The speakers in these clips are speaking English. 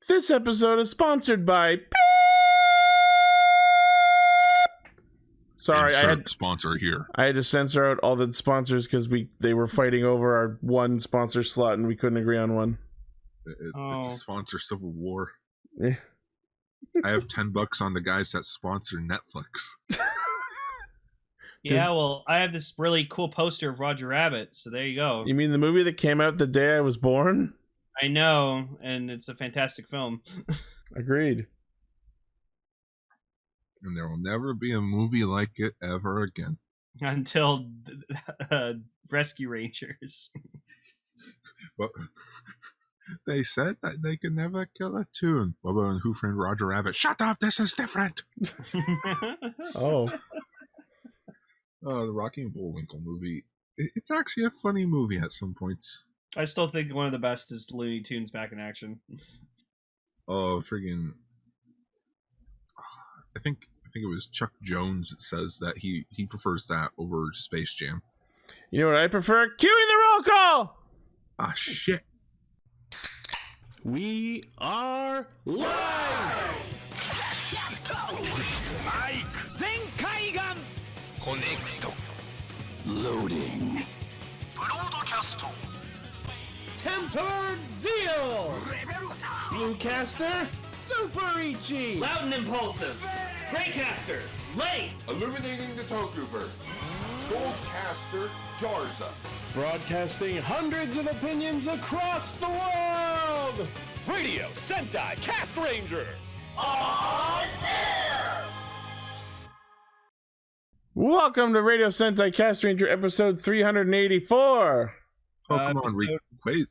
This episode is sponsored by Beep. Sorry, sponsor here. I had to censor out all the sponsors because they were fighting over our one sponsor slot and we couldn't agree on one. It's a sponsor civil war. Yeah. I have $10 on the guys that sponsor Netflix. Yeah, well, I have this really cool poster of Roger Rabbit, so there you go. You mean the movie that came out the day I was born? I know, and it's a fantastic film. Agreed. And there will never be a movie like it ever again. Until Rescue Rangers. Well, they said that they could never kill a tune. Bubba and Who Framed Roger Rabbit. Shut up, this is different. Oh. The Rocky and Bullwinkle movie. It's actually a funny movie at some points. I still think one of the best is Looney Tunes Back in Action. Oh, friggin'. I think it was Chuck Jones that says that he prefers that over Space Jam. You know what I prefer? Cueing the roll call! Ah, shit. We are live! Loading. Tempered Zeal! Bluecaster, Super Ikki! Loud and impulsive. Greycaster, late. Illuminating the Tokuverse. Goldcaster, Garza. Broadcasting hundreds of opinions across the world! Radio Sentai Castranger. Welcome to Radio Sentai Castranger episode 384. Pokemon wait,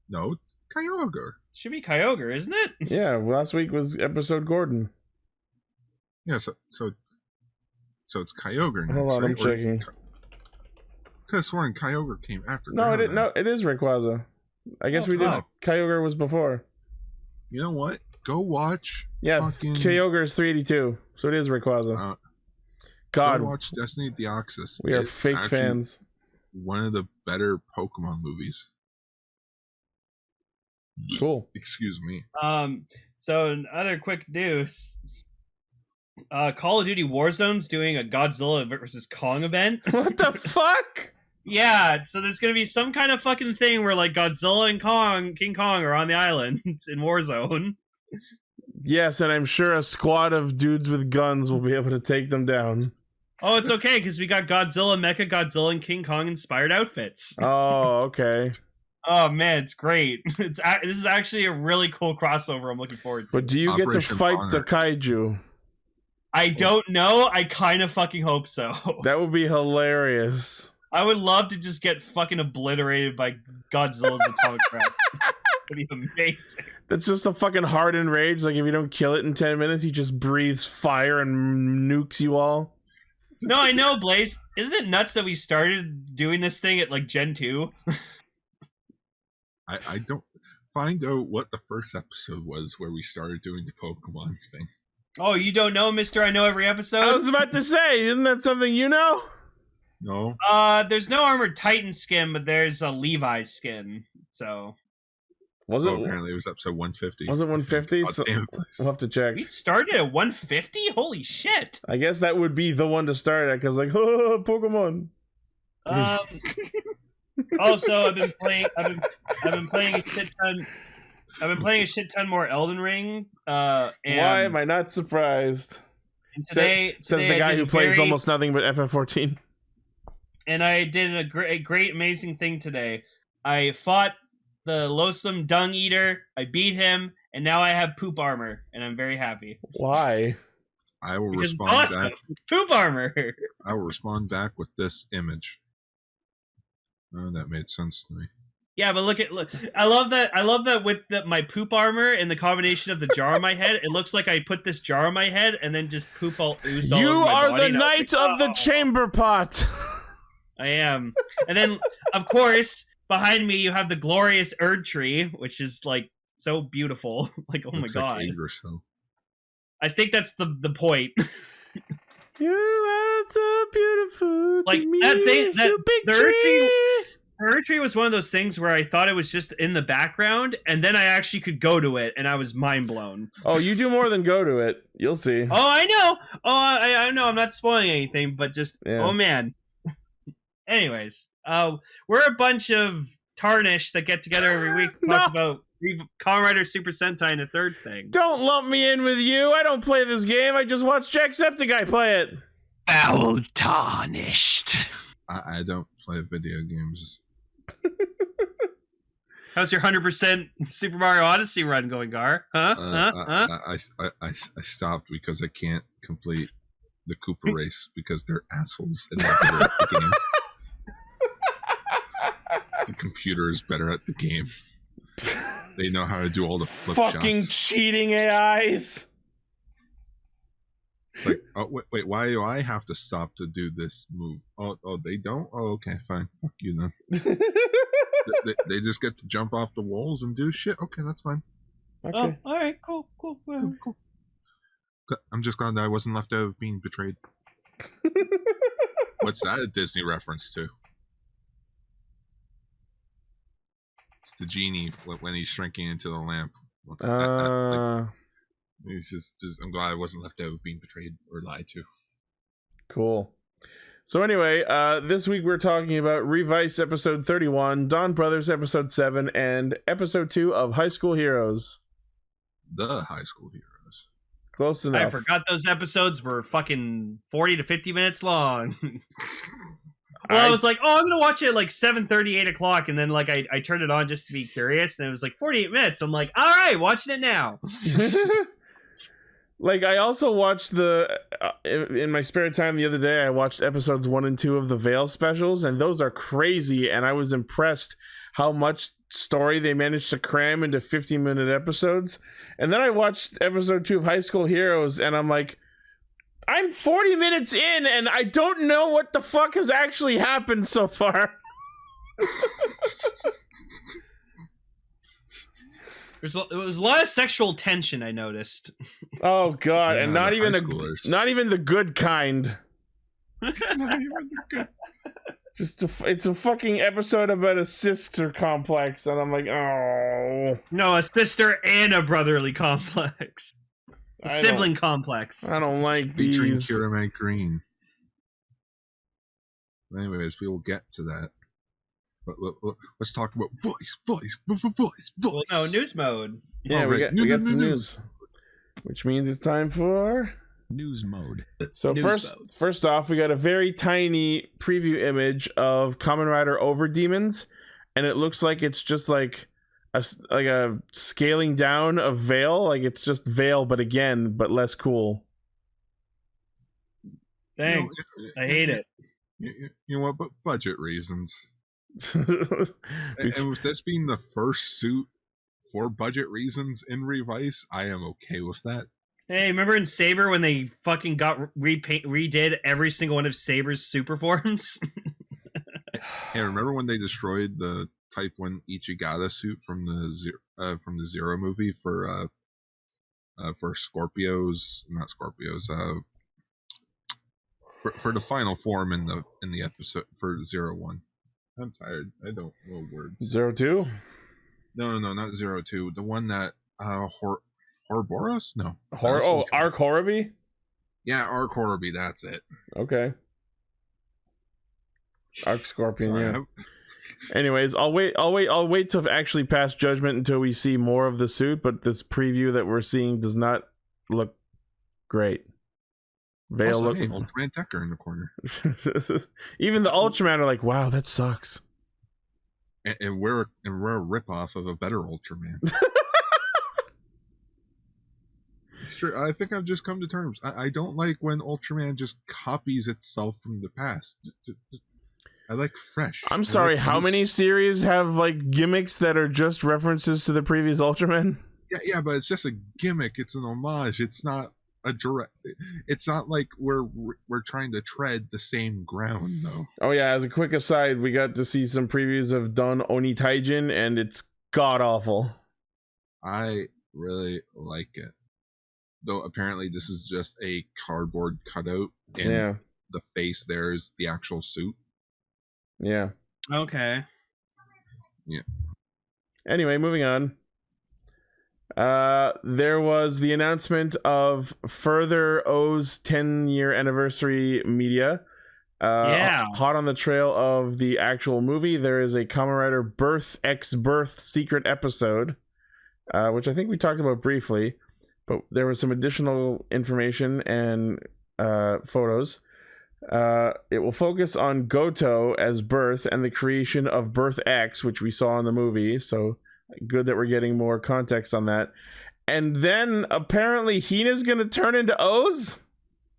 no, Kyogre. Should be Kyogre, isn't it? Yeah, last week was episode Gordon. Yeah, so it's Kyogre now. Hold on, I'm checking. Could have sworn Kyogre came after. No, it is Rayquaza. I guess we did. Kyogre was before. You know what? Go watch. Yeah, Kyogre is 382, so it is Rayquaza. God, go watch Destiny of Deoxys. We are fake fans. One of the better Pokemon movies. Cool. Excuse me. So another quick news. Call of Duty Warzone's doing a Godzilla versus Kong event. What the fuck? Yeah, so there's gonna be some kind of fucking thing where like Godzilla and King Kong are on the island in Warzone. Yes, and I'm sure a squad of dudes with guns will be able to take them down. Oh, it's okay, because we got Godzilla, Mecha Godzilla, and King Kong inspired outfits. Oh, okay. Oh man, it's great. This is actually a really cool crossover I'm looking forward to. But do you get to fight the kaiju? I don't know. I kind of fucking hope so. That would be hilarious. I would love to just get fucking obliterated by Godzilla's atomic breath. That'd be amazing. That's just a fucking hardened rage. Like if you don't kill it in 10 minutes, he just breathes fire and nukes you all. No, I know, Blaze. Isn't it nuts that we started doing this thing at like Gen 2? I don't find out what the first episode was where we started doing the Pokemon thing. Oh, you don't know, Mr. I know every episode? I was about to say, isn't that something you know? No. There's no Armored Titan skin, but there's a Levi's skin. So was it? Apparently it was episode 150. Was it 150? So, we'll have to check. We started at 150? Holy shit! I guess that would be the one to start at, because like, oh, Pokemon. Also, I've been playing a shit ton. I've been playing a shit ton more Elden Ring. And why am I not surprised? Today, says the guy who plays almost nothing but FF14. And I did a great, amazing thing today. I fought the loathsome dung eater. I beat him, and now I have poop armor, and I'm very happy. Why? I will respond back. Poop armor. I will respond back with this image. Oh, that made sense to me. Yeah, but look. I love that with my poop armor and the combination of the jar on my head. It looks like I put this jar on my head and then just poop oozed all over my body. You are the knight of the chamber pot. I am. And then, of course, behind me you have the glorious Erd tree, which is like so beautiful. Like, oh my god. I think that's the point. You are so beautiful. Like that thing, that the Erd tree. Erdtree was one of those things where I thought it was just in the background, and then I actually could go to it, and I was mind blown. Oh, you do more than go to it. You'll see. Oh, I know. Oh, I know. I'm not spoiling anything, but just oh man. Anyways, we're a bunch of tarnished that get together every week to talk about Kamen Rider Super Sentai and a third thing. Don't lump me in with you. I don't play this game. I just watch Jacksepticeye play it. Foul tarnished. I don't play video games. How's your 100% Super Mario Odyssey run going, Gar? I stopped because I can't complete the Koopa race because they're assholes and not better at the game. The computer is better at the game. They know how to do all the flip fucking shots. cheating AIs. It's like, oh wait, why do I have to stop to do this move? Oh, they don't. Oh, okay, fine. Fuck you then. they just get to jump off the walls and do shit. Okay, that's fine. Okay. Oh, all right, cool. Cool. I'm just glad that I wasn't left out of being betrayed. What's that a Disney reference to? It's the genie when he's shrinking into the lamp. It's just I'm glad I wasn't left out of being betrayed or lied to. Cool. So anyway, this week we're talking about Revice episode 31, Donbrothers episode 7, and episode 2 of High School Heroes. The High School Heroes. Close enough. I forgot those episodes were fucking 40 to 50 minutes long. Well, I was like, oh, I'm going to watch it at like 7:30, 8 o'clock. And then like I turned it on just to be curious. And it was like 48 minutes. I'm like, all right, watching it now. Like, I also watched in my spare time the other day, I watched episodes 1 and 2 of the Veil specials. And those are crazy. And I was impressed how much story they managed to cram into 15-minute episodes. And then I watched episode 2 of High School Heroes. And I'm like, I'm 40 minutes in and I don't know what the fuck has actually happened so far. There was a lot of sexual tension, I noticed. Oh god, Yeah, and not even the good kind. Not even the good. It's a fucking episode about a sister complex, and I'm like, oh. No, a sister and a brotherly complex. A sibling complex. I don't like Featuring these. Kira Green. Anyways, we will get to that. But let's talk about voice. Well, no, news mode. Yeah, we got some news. Which means it's time for news mode. So first off, we got a very tiny preview image of Kamen Rider Overdemons, and it looks like it's just like a scaling down of Veil, like it's just Veil but less cool. Thanks. I hate it. You know what? But budget reasons. and with this being the first suit for budget reasons in Revice, I am okay with that. Hey, remember in Saber when they fucking redid every single one of Saber's super forms? Hey, remember when they destroyed the Type 1 Ichigata suit from the Zero movie for Scorpios, not Scorpios, for the final form in the episode for 01. I'm tired. I don't know words. 02? No, not 02. The one that Horboros? No. Arc Horobi? Yeah, Arc Horobi, that's it. Okay. Arc Scorpion, Sorry, yeah. Anyways, I'll wait to actually pass judgment until we see more of the suit, but this preview that we're seeing does not look great. Veil also, hey, Ultraman Decker in the corner. Even the Ultraman are like, wow, that sucks. And we're a ripoff of a better Ultraman. It's true. I think I've just come to terms. I don't like when Ultraman just copies itself from the past. I like fresh. I'm sorry, how many series have like gimmicks that are just references to the previous Ultraman? Yeah, but it's just a gimmick. It's an homage. It's not a direct. It's not like we're trying to tread the same ground, though. Oh yeah, as a quick aside, we got to see some previews of Don Oni Taijin, and it's god awful. I really like it, though. Apparently, this is just a cardboard cutout, and the face there is the actual suit. Yeah. Okay. Yeah. Anyway, moving on. There was the announcement of further O's 10-year anniversary media. Hot on the trail of the actual movie, there is a Kamen Rider Birth X Birth secret episode, which I think we talked about briefly, but there was some additional information and photos. It will focus on Goto as Birth and the creation of Birth X, which we saw in the movie, so good that we're getting more context on that. And then apparently Hina's gonna turn into O's?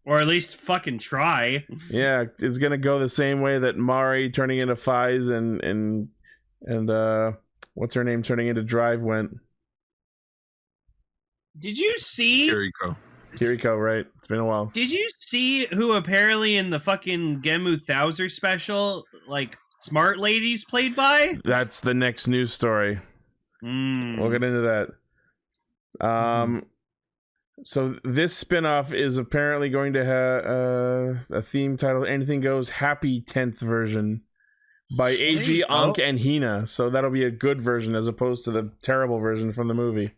Or at least fucking try. Yeah, it's gonna go the same way that Mari turning into Fies and what's her name turning into Drive went. Did you see Kiriko, right? It's been a while. Did you see who apparently in the fucking Genmu Thouser special, like, Smart Lady's played by? That's the next news story. We'll get into that. So this spin-off is apparently going to have a theme titled Anything Goes Happy 10th version by AG, Ankh, and Hina. So that'll be a good version as opposed to the terrible version from the movie.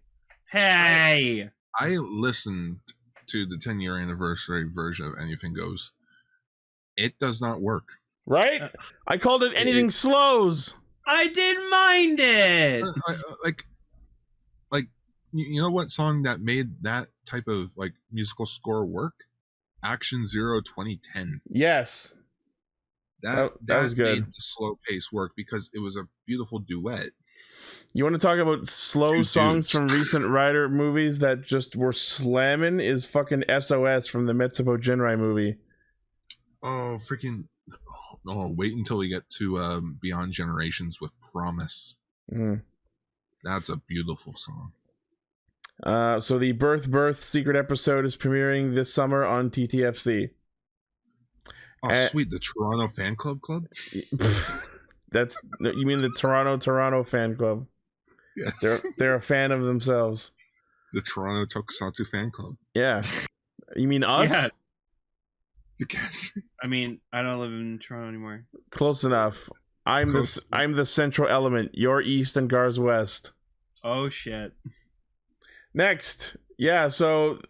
Hey! I listened to the 10-year anniversary version of Anything Goes. It does not work. Right? I called it Anything Slows. I didn't mind it. Like, you know what song that made that type of like musical score work? Action Zero 2010. Yes, that was good. Made the slow pace work because it was a beautiful duet. You want to talk about slow songs from recent Rider movies that just were slamming? Is fucking SOS from the Metsubo Jinrai movie. Oh, freaking. Oh, wait until we get to Beyond Generations with Promise. That's a beautiful song. So the Birth secret episode is premiering this summer on TTFC. Oh, sweet. The Toronto Fan Club? You mean the Toronto Fan Club? Yes. They're a fan of themselves. The Toronto Tokusatsu Fan Club. Yeah. You mean us? Yeah. I mean, I don't live in Toronto anymore. Close enough. I'm the central element. You're east and Gar's west. Oh shit. Next. Yeah, so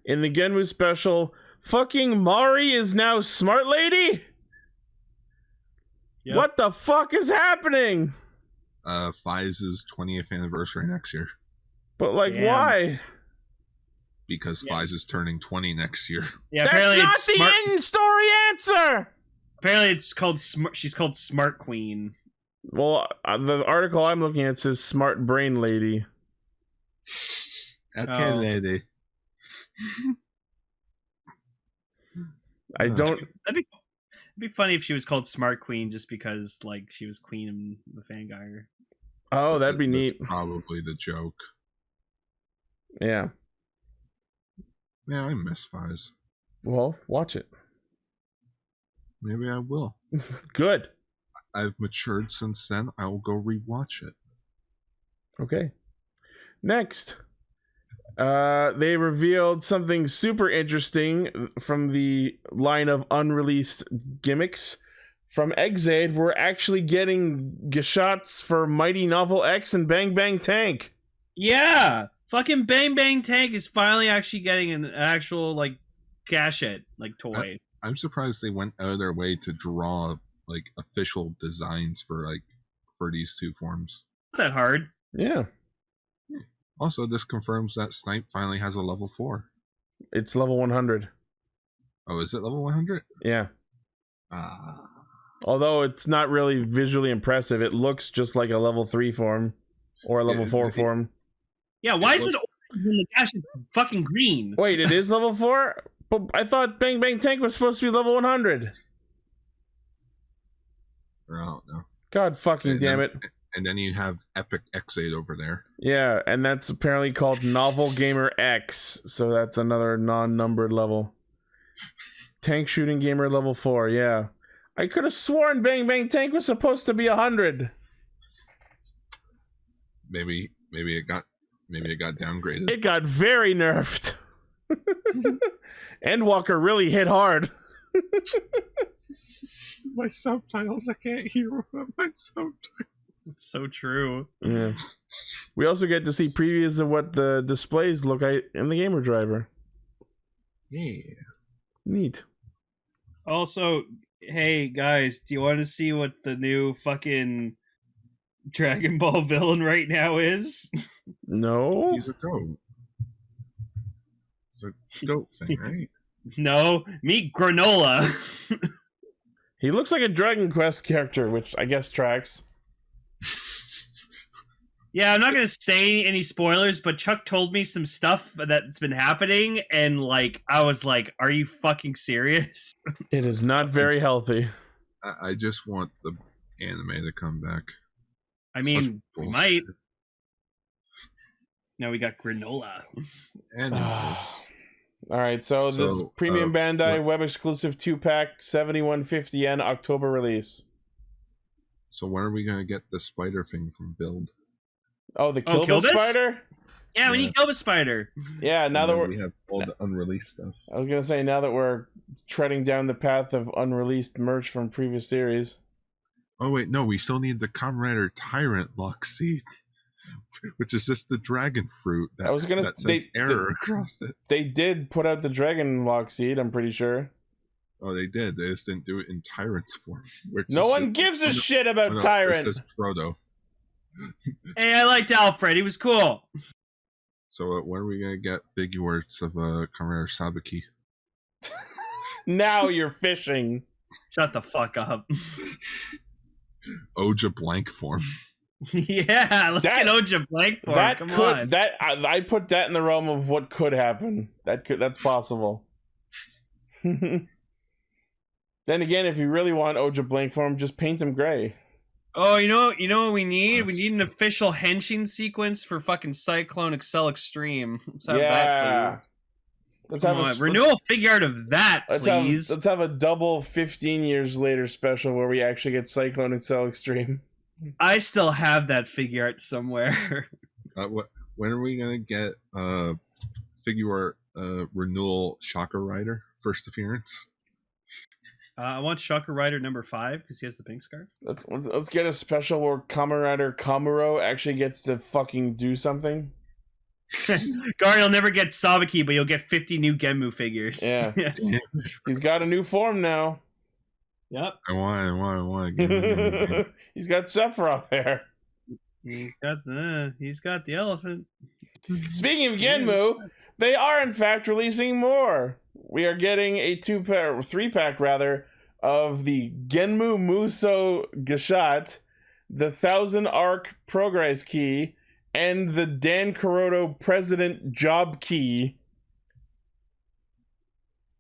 in the Genmu special, fucking Mari is now Smart Lady? Yep. What the fuck is happening? Fize's 20th anniversary next year. But why? Because Fize is turning 20 next year. Yeah, that's not the end story answer. Apparently, it's called she's called Smart Queen. Well, the article I'm looking at says Smart Brain Lady. Okay, lady. I don't. It'd be funny if she was called Smart Queen just because, like, she was queen in the Fangire. Oh, that'd be neat. Probably the joke. Yeah. Yeah, I miss Fize. Well, watch it. Maybe I will. Good. I've matured since then. I will go rewatch it. Okay. Next. They revealed something super interesting from the line of unreleased gimmicks. From Exade, we're actually getting geshots for Mighty Novel X and Bang Bang Tank. Yeah! Fucking Bang Bang Tank is finally actually getting an actual, like, gadget, like, toy. I'm surprised they went out of their way to draw, like, official designs for these two forms. Not that hard. Yeah. Also, this confirms that Snipe finally has a level 4. It's level 100. Oh, is it level 100? Yeah. Although it's not really visually impressive, it looks just like a level 3 form or a level 4 form. Yeah, why is it orange when the dash is fucking green? Wait, it is level 4? But I thought Bang Bang Tank was supposed to be level 100. I don't know. God fucking damn it. And then you have Epic X8 over there. Yeah, and that's apparently called Novel Gamer X, so that's another non-numbered level. Tank Shooting Gamer level 4, yeah. I could have sworn Bang Bang Tank was supposed to be 100. Maybe it got downgraded. It got very nerfed. Endwalker really hit hard. My subtitles, I can't hear without my subtitles. It's so true. Yeah. We also get to see previews of what the displays look like in the Gamer Driver. Yeah. Neat. Also, hey guys, do you want to see what the new fucking Dragon Ball villain right now is? No. He's a goat. It's a goat thing, right? No, meet Granola. He looks like a Dragon Quest character, which I guess tracks. Yeah, I'm not gonna say any spoilers, but Chuck told me some stuff that's been happening, and like I was like, "Are you fucking serious?" It is not very healthy. I just want the anime to come back. I mean, we might. Now we got Granola. And All right, so this premium Bandai web exclusive 2-pack 7150 yen October release. So when are we gonna get the spider thing from Build? Oh, the Kilba spider? Yeah, we need Kilba spider. Yeah, now that we have all the unreleased stuff. I was gonna say, now that we're treading down the path of unreleased merch from previous series. Oh wait, no, we still need the Kamen Rider Tyrant Lock Seed, which is just the dragon fruit that, I was gonna that says error across it. They did put out the Dragon Lock Seed, I'm pretty sure. Oh, they did. They just didn't do it in Tyrant's form. No one gives a shit about Tyrant. This is Proto. Hey, I liked Alfred. He was cool. So when are we gonna get figures of Kamen Rider Sabaki? Now you're fishing. Shut the fuck up. Oja blank form. Yeah, let's get Oja blank form. Come on. I put that in the realm of what could happen. That's possible. Then again, if you really want Oja blank form, just paint him gray. Oh, you know what we need? We need an official henshin sequence for fucking Cyclone Excel Extreme. Let's have that, please. Let's have a renewal figure art of that, please. Let's have a double 15 years later special where we actually get Cyclone Excel Extreme. I still have that figure art somewhere. When are we gonna get figure art renewal Shocker Rider first appearance? I want Shocker Rider number 5 because he has the pink scarf. Let's get a special where Kamen Rider Kamuro actually gets to fucking do something. Gary will never get Sabaki, but you'll get 50 new Genmu figures. Yeah. Yes. He's got a new form now. Yep. I want. He's got Sephiroth there. He's got the elephant. Speaking of Genmu, they are in fact releasing more. We are getting a 3-pack rather of the Genmu Muso Gashat, the 1000 Arc Progress Key, and the Dan Kuroto President Job Key.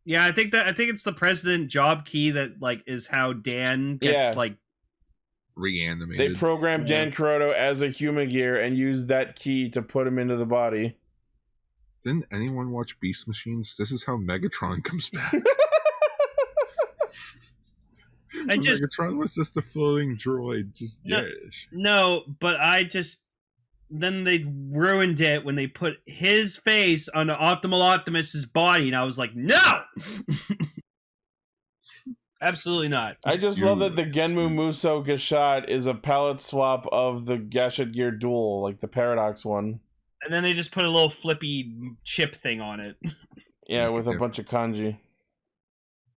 Yeah, I think it's the President Job Key that like is how Dan gets like reanimated. They programmed Dan Kuroto as a Humagear and used that key to put him into the body. Didn't anyone watch Beast Machines? This is how Megatron comes back. Megatron was just a floating droid. No, but then they ruined it when they put his face on Optimal Optimus's body, and I was like, no! Absolutely not. I just love that the Genmu Muso Gashat is a palette swap of the Gashat Gear Duel, like the Paradox one. And then they just put a little flippy chip thing on it. Yeah, with a bunch of kanji.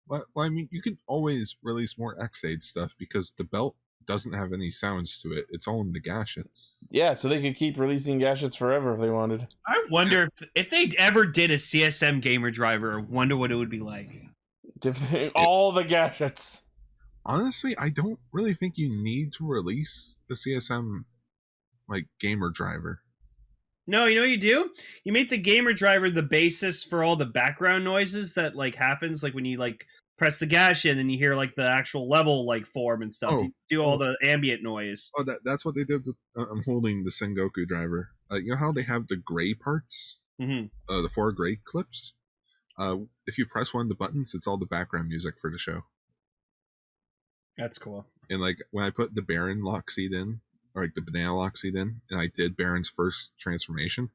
Well, I mean, you could always release more X-Aid stuff because the belt doesn't have any sounds to it. It's all in the gashets. Yeah, so they could keep releasing gashets forever if they wanted. I wonder if they ever did a CSM Gamer Driver, I wonder what it would be like. All the gashets. Honestly, I don't really think you need to release the CSM Gamer Driver. No, you know what you do? You make the Gamer Driver the basis for all the background noises that happens, when you press the gash in and you hear the actual level form and stuff. You do all the ambient noise. Oh, that's what they did with I'm holding the Sengoku Driver. You know how they have the gray parts? Mm-hmm. The 4 gray clips? If you press one of the buttons, it's all the background music for the show. That's cool. And when I put the Baron lock seed in, or the banana lock seed in, and I did Baron's first transformation,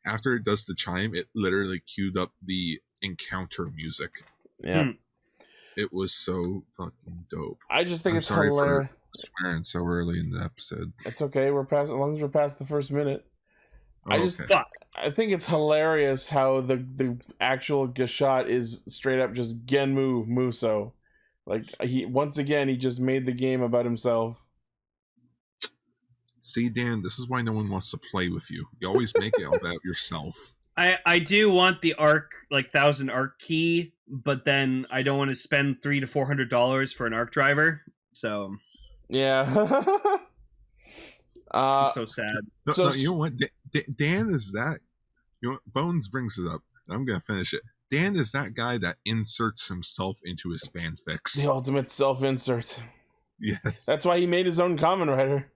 after it does the chime, it literally queued up the encounter music. Yeah. It was so fucking dope. I just think it's hilarious. swearing so early in the episode. It's okay. We're past, as long as we're past the first minute. Oh, I just okay. I think it's hilarious how the actual Gashat is straight up just Genmu Muso. Like he just made the game about himself. See, Dan, this is why no one wants to play with you. You always make it about yourself. I do want the arc, like 1,000 arc key, but then I don't want to spend $300 to $400 for an arc driver. So yeah, I'm so sad. No, you know what? Dan is that. You know what? Bones brings it up. I'm gonna finish it. Dan is that guy that inserts himself into his fanfics. The ultimate self-insert. Yes, That's why he made his own Kamen Rider.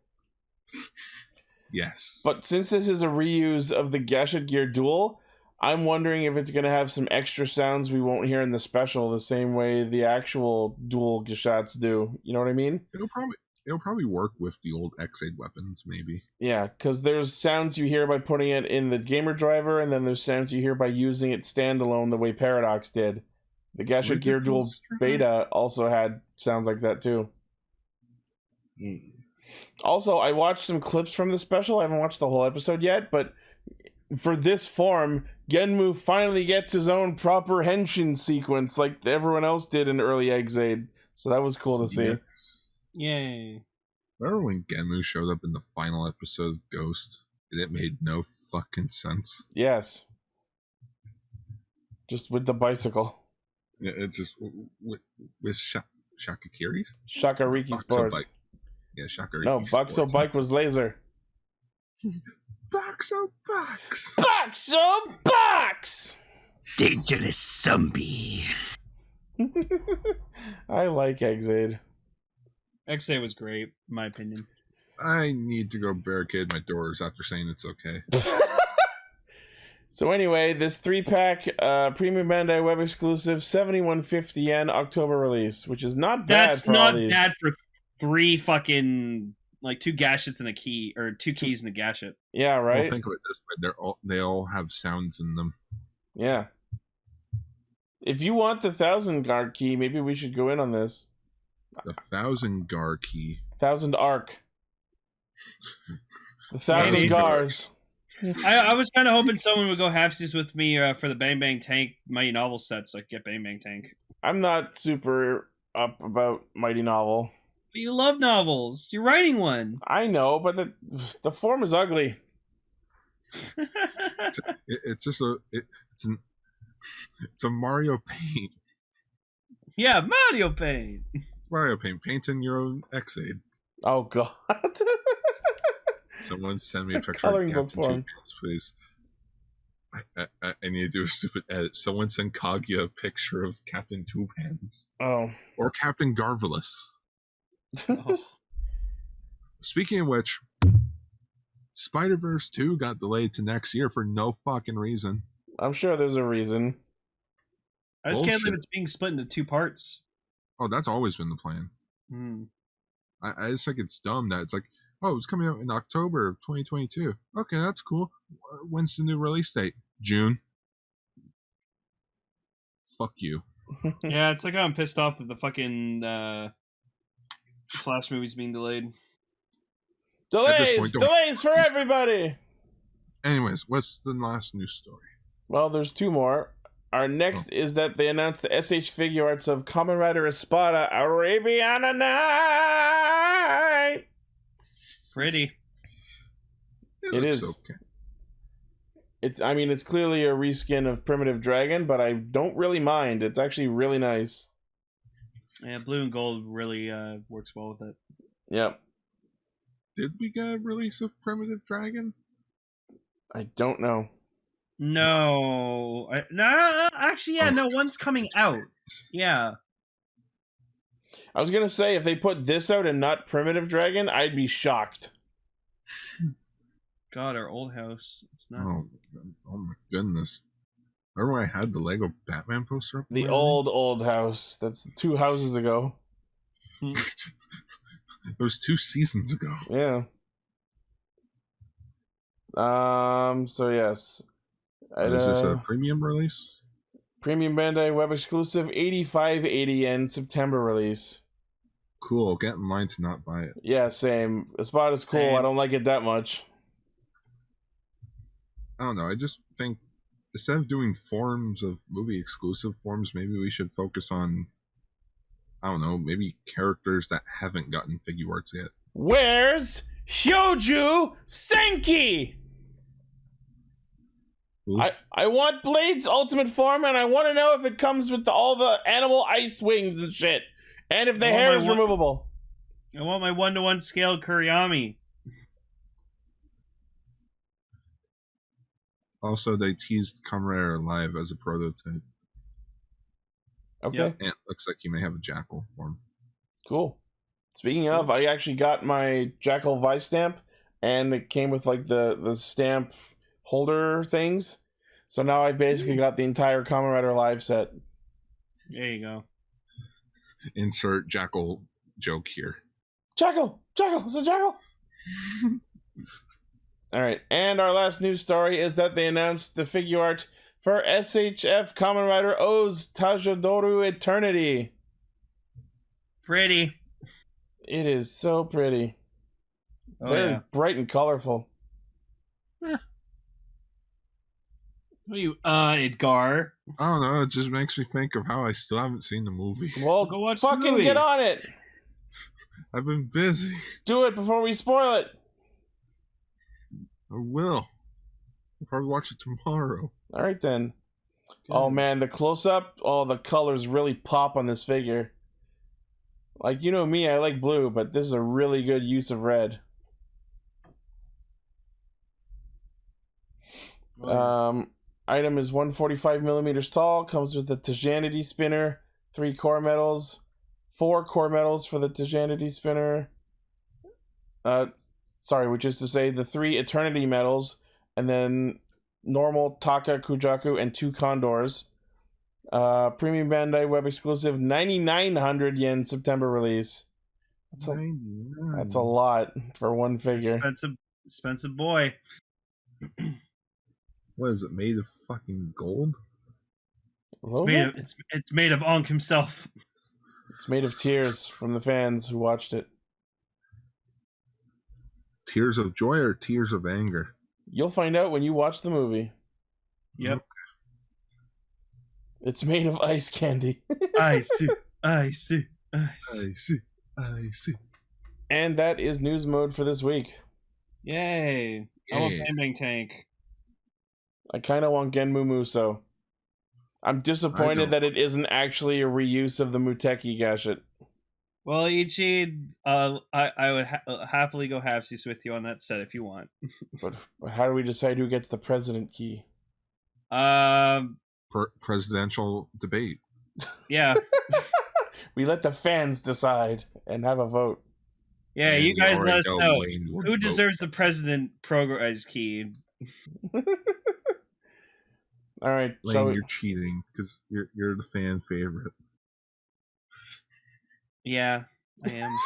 Yes. But since this is a reuse of the Gashat Gear Duel, I'm wondering if it's going to have some extra sounds we won't hear in the special the same way the actual dual Gashats do. You know what I mean? It'll probably work with the old X8 weapons, maybe. Yeah, because there's sounds you hear by putting it in the gamer driver, and then there's sounds you hear by using it standalone the way Paradox did. The Gashat Gear Duel beta also had sounds like that too. Also, I watched some clips from the special. I haven't watched the whole episode yet, but for this form, Genmu finally gets his own proper henshin sequence like everyone else did in early Exade. So that was cool to see. Yeah. Yay. Remember when Genmu showed up in the final episode of Ghost and it made no fucking sense? Yes. Just with the bicycle. Yeah, it's just with Shakakiri's? Shakariki Sports. Bike. Yeah, Shakariki. No, Buxo Bike was laser. Buxo Bucks! Buxo Box! Dangerous zombie. I like Exade. XA was great, in my opinion. I need to go barricade my doors after saying it's okay. So anyway, this 3-pack Premium Bandai web exclusive 7150 yen October release, which is not bad. That's for not all these. bad for 3 fucking, like 2 gashets and a key, or 2 keys and a gashet. Yeah, right. Well, think of it this way: they all have sounds in them. Yeah. If you want the 1,000 guard key, maybe we should go in on this. The 1,000 Gar key. 1,000 arc. The 1,000 gars. I was kind of hoping someone would go halfsies with me for the Bang Bang Tank Mighty Novel set, so I could get Bang Bang Tank. I'm not super up about Mighty Novel. But you love novels. You're writing one. I know, but the form is ugly. It's a Mario Paint. Yeah, Mario Paint. Mario Paint. Painting your own X-Aid. Oh god. Someone send me a picture Coloring of book Captain form. Two Pants, please. I need to do a stupid edit. Someone send Kaguya a picture of Captain Two Pants. Oh. Or Captain Garvelous. Oh. Speaking of which, Spider-Verse 2 got delayed to next year for no fucking reason. I'm sure there's a reason. I just can't believe Bullshit. it's being split into 2 parts. Oh, that's always been the plan. Hmm. I just think it's dumb that it's like, oh, it's coming out in October of 2022. Okay, that's cool. When's the new release date? June. Fuck you. Yeah, it's like I'm pissed off that the fucking Flash movie's being delayed. Delays! don't- Delays for everybody! Anyways, what's the last news story? Well, there's 2 more. Our next is that they announced the SH figure arts of Kamen Rider Espada Arabiana Night! Pretty. It looks is. Okay. It's clearly a reskin of Primitive Dragon, but I don't really mind. It's actually really nice. Yeah, blue and gold really works well with it. Yep. Did we get a release of Primitive Dragon? I don't know. No, actually, yeah, no, one's coming out. Yeah, I was gonna say, if they put this out and not Primitive Dragon, I'd be shocked. God, our old house. It's not. Oh my goodness. Remember when I had the Lego Batman poster up? The there? old house. That's 2 houses ago. It was 2 seasons ago. Yeah. So yes. Is this a premium release? Premium Bandai web exclusive 8580 yen September release. cool. Get in line to not buy it. Yeah, same. The spot is cool. Same. I don't like it that much. I don't know. I just think instead of doing forums of movie exclusive forums, maybe we should focus on, I don't know, maybe characters that haven't gotten figure arts yet. Where's Hyoju Senki? Ooh. I want Blade's ultimate form, and I want to know if it comes with all the animal ice wings and shit, and if the hair is removable. I want my 1-to-1 scale Kuriyami. Also, they teased Kamen Rider Live as a prototype. Okay. Yep. And it looks like you may have a Jackal form. Cool. Speaking of, I actually got my Jackal Vice stamp, and it came with like the stamp holder things. So now I basically got the entire Kamen Rider Live set. There you go. Insert Jackal joke here. Jackal! It's a Jackal! Alright, and our last news story is that they announced the figure art for SHF Kamen Rider O's Tajodoru Eternity. Pretty. It is so pretty. Oh, Very yeah. bright and colorful. What are you, Edgar? I don't know. It just makes me think of how I still haven't seen the movie. Well, Go watch the fucking movie. get on it! I've been busy. Do it before we spoil it! I will. I'll probably watch it tomorrow. Alright then. Oh man, the close-up, the colors really pop on this figure. Like, you know me, I like blue, but this is a really good use of red. Item is 145 millimeters tall, comes with a Tajanity spinner, 3 core metals, 4 core metals for the Tajanity spinner. Which is to say the 3 Eternity metals, and then normal Taka, Kujaku, and 2 Condors. Premium Bandai web exclusive 9,900 yen September release. That's a lot for one figure. Expensive boy. What is it, made of fucking gold? It's made of Ankh himself. It's made of tears from the fans who watched it. Tears of joy or tears of anger? You'll find out when you watch the movie. Yep. It's made of ice candy. I see. I see. And that is news mode for this week. Yay. I want Bang Bang Tank. I kind of want Genmu Muso. I'm disappointed that it isn't actually a reuse of the Muteki Gashet. Well, Ichi, I would happily go halfsies with you on that set if you want. But how do we decide who gets the president key? Presidential debate. Yeah. We let the fans decide and have a vote. Yeah, you guys let us know who vote. deserves the president progress key. All right, Lane, you're cheating because you're the fan favorite. Yeah, I am.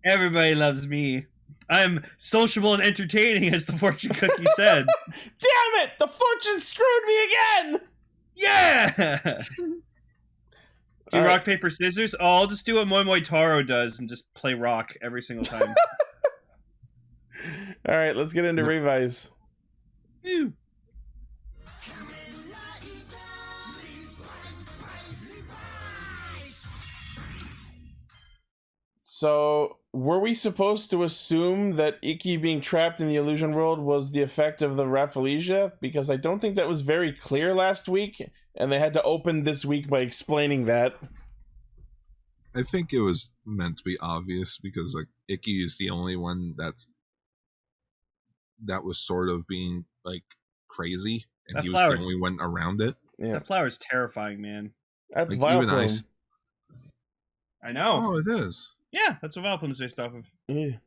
Everybody loves me. I'm sociable and entertaining, as the fortune cookie said. Damn it! The fortune screwed me again! Yeah! Do rock, paper, scissors? Oh, I'll just do what Moi Moi Taro does and just play rock every single time. All right, let's get into Revice. Ew. So, were we supposed to assume that Ikki being trapped in the illusion world was the effect of the Rafflesia? Because I don't think that was very clear last week, and they had to open this week by explaining that. I think it was meant to be obvious because like Ikki is the only one that was sort of being like crazy, and That he was the only one around it. Yeah, That flower's terrifying, man. that's Like, Vileplume. I know. Oh, it is. Yeah, that's what Vileplume's based off of. Yeah.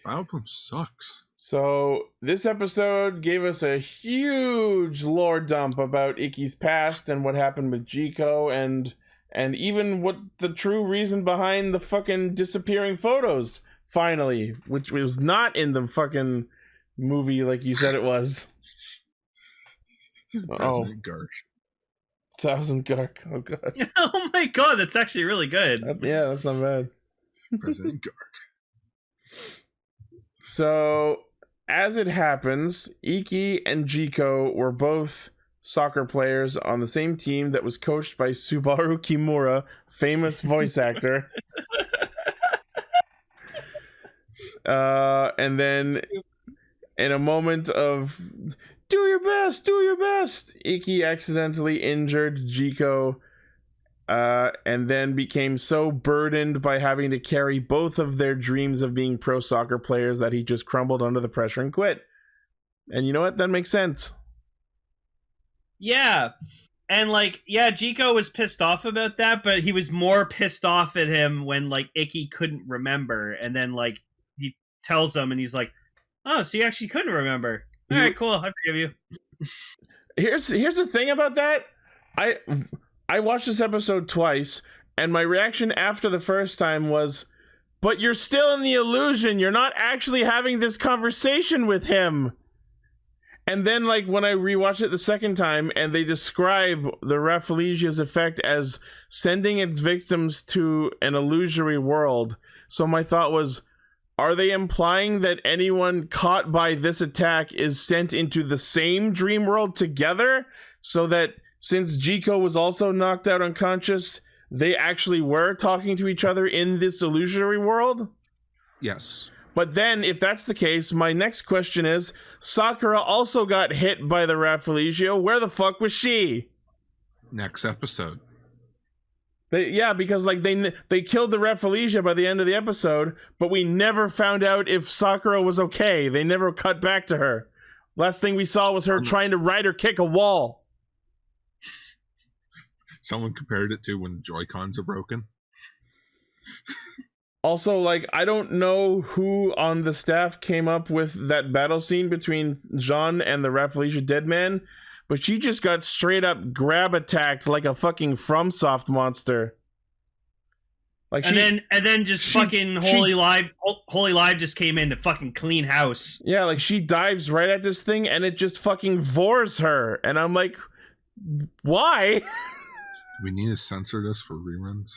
Vileplume sucks. So this episode gave us a huge lore dump about Ikki's past and what happened with Jiiko and even what the true reason behind the fucking disappearing photos finally, which was not in the fucking movie like you said it was. President Garsh. 1,000 Gark. Oh god. Oh my god, that's actually really good. Yeah, that's not bad. President Gark. So, as it happens, Ikki and Jiiko were both soccer players on the same team that was coached by Subaru Kimura, famous voice actor. And then, in a moment of do your best, Ikki accidentally injured Jiiko, and then became so burdened by having to carry both of their dreams of being pro soccer players that he just crumbled under the pressure and quit. And you know what? That makes sense. Yeah. And like, yeah, Jiiko was pissed off about that, but he was more pissed off at him when like Ikki couldn't remember, and then like he tells him and he's like, oh, so you actually couldn't remember. All right, cool, I forgive you. Here's the thing about that. I watched this episode twice, and my reaction after the first time was, but you're still in the illusion. You're not actually having this conversation with him. And then, like, when I rewatched it the second time, and they describe the Raphalesia's effect as sending its victims to an illusory world. So my thought was, are they implying that anyone caught by this attack is sent into the same dream world together? So that since Jiiko was also knocked out unconscious, they actually were talking to each other in this illusory world? Yes. But then, if that's the case, my next question is, Sakura also got hit by the Rafflesia. Where the fuck was she? Next episode. Because like they killed the Rafflesia by the end of the episode, but we never found out if Sakura was okay. They never cut back to her. Last thing we saw was her trying to ride or kick a wall. Someone compared it to when Joy-Cons are broken. Also, like, I don't know who on the staff came up with that battle scene between Jean and the Rafflesia dead man, but she just got straight up grab attacked like a fucking FromSoft monster. Like, and then Holy Live just came in to fucking clean house. Yeah, like she dives right at this thing and it just fucking vores her, and I'm like, why? We need to censor this for reruns.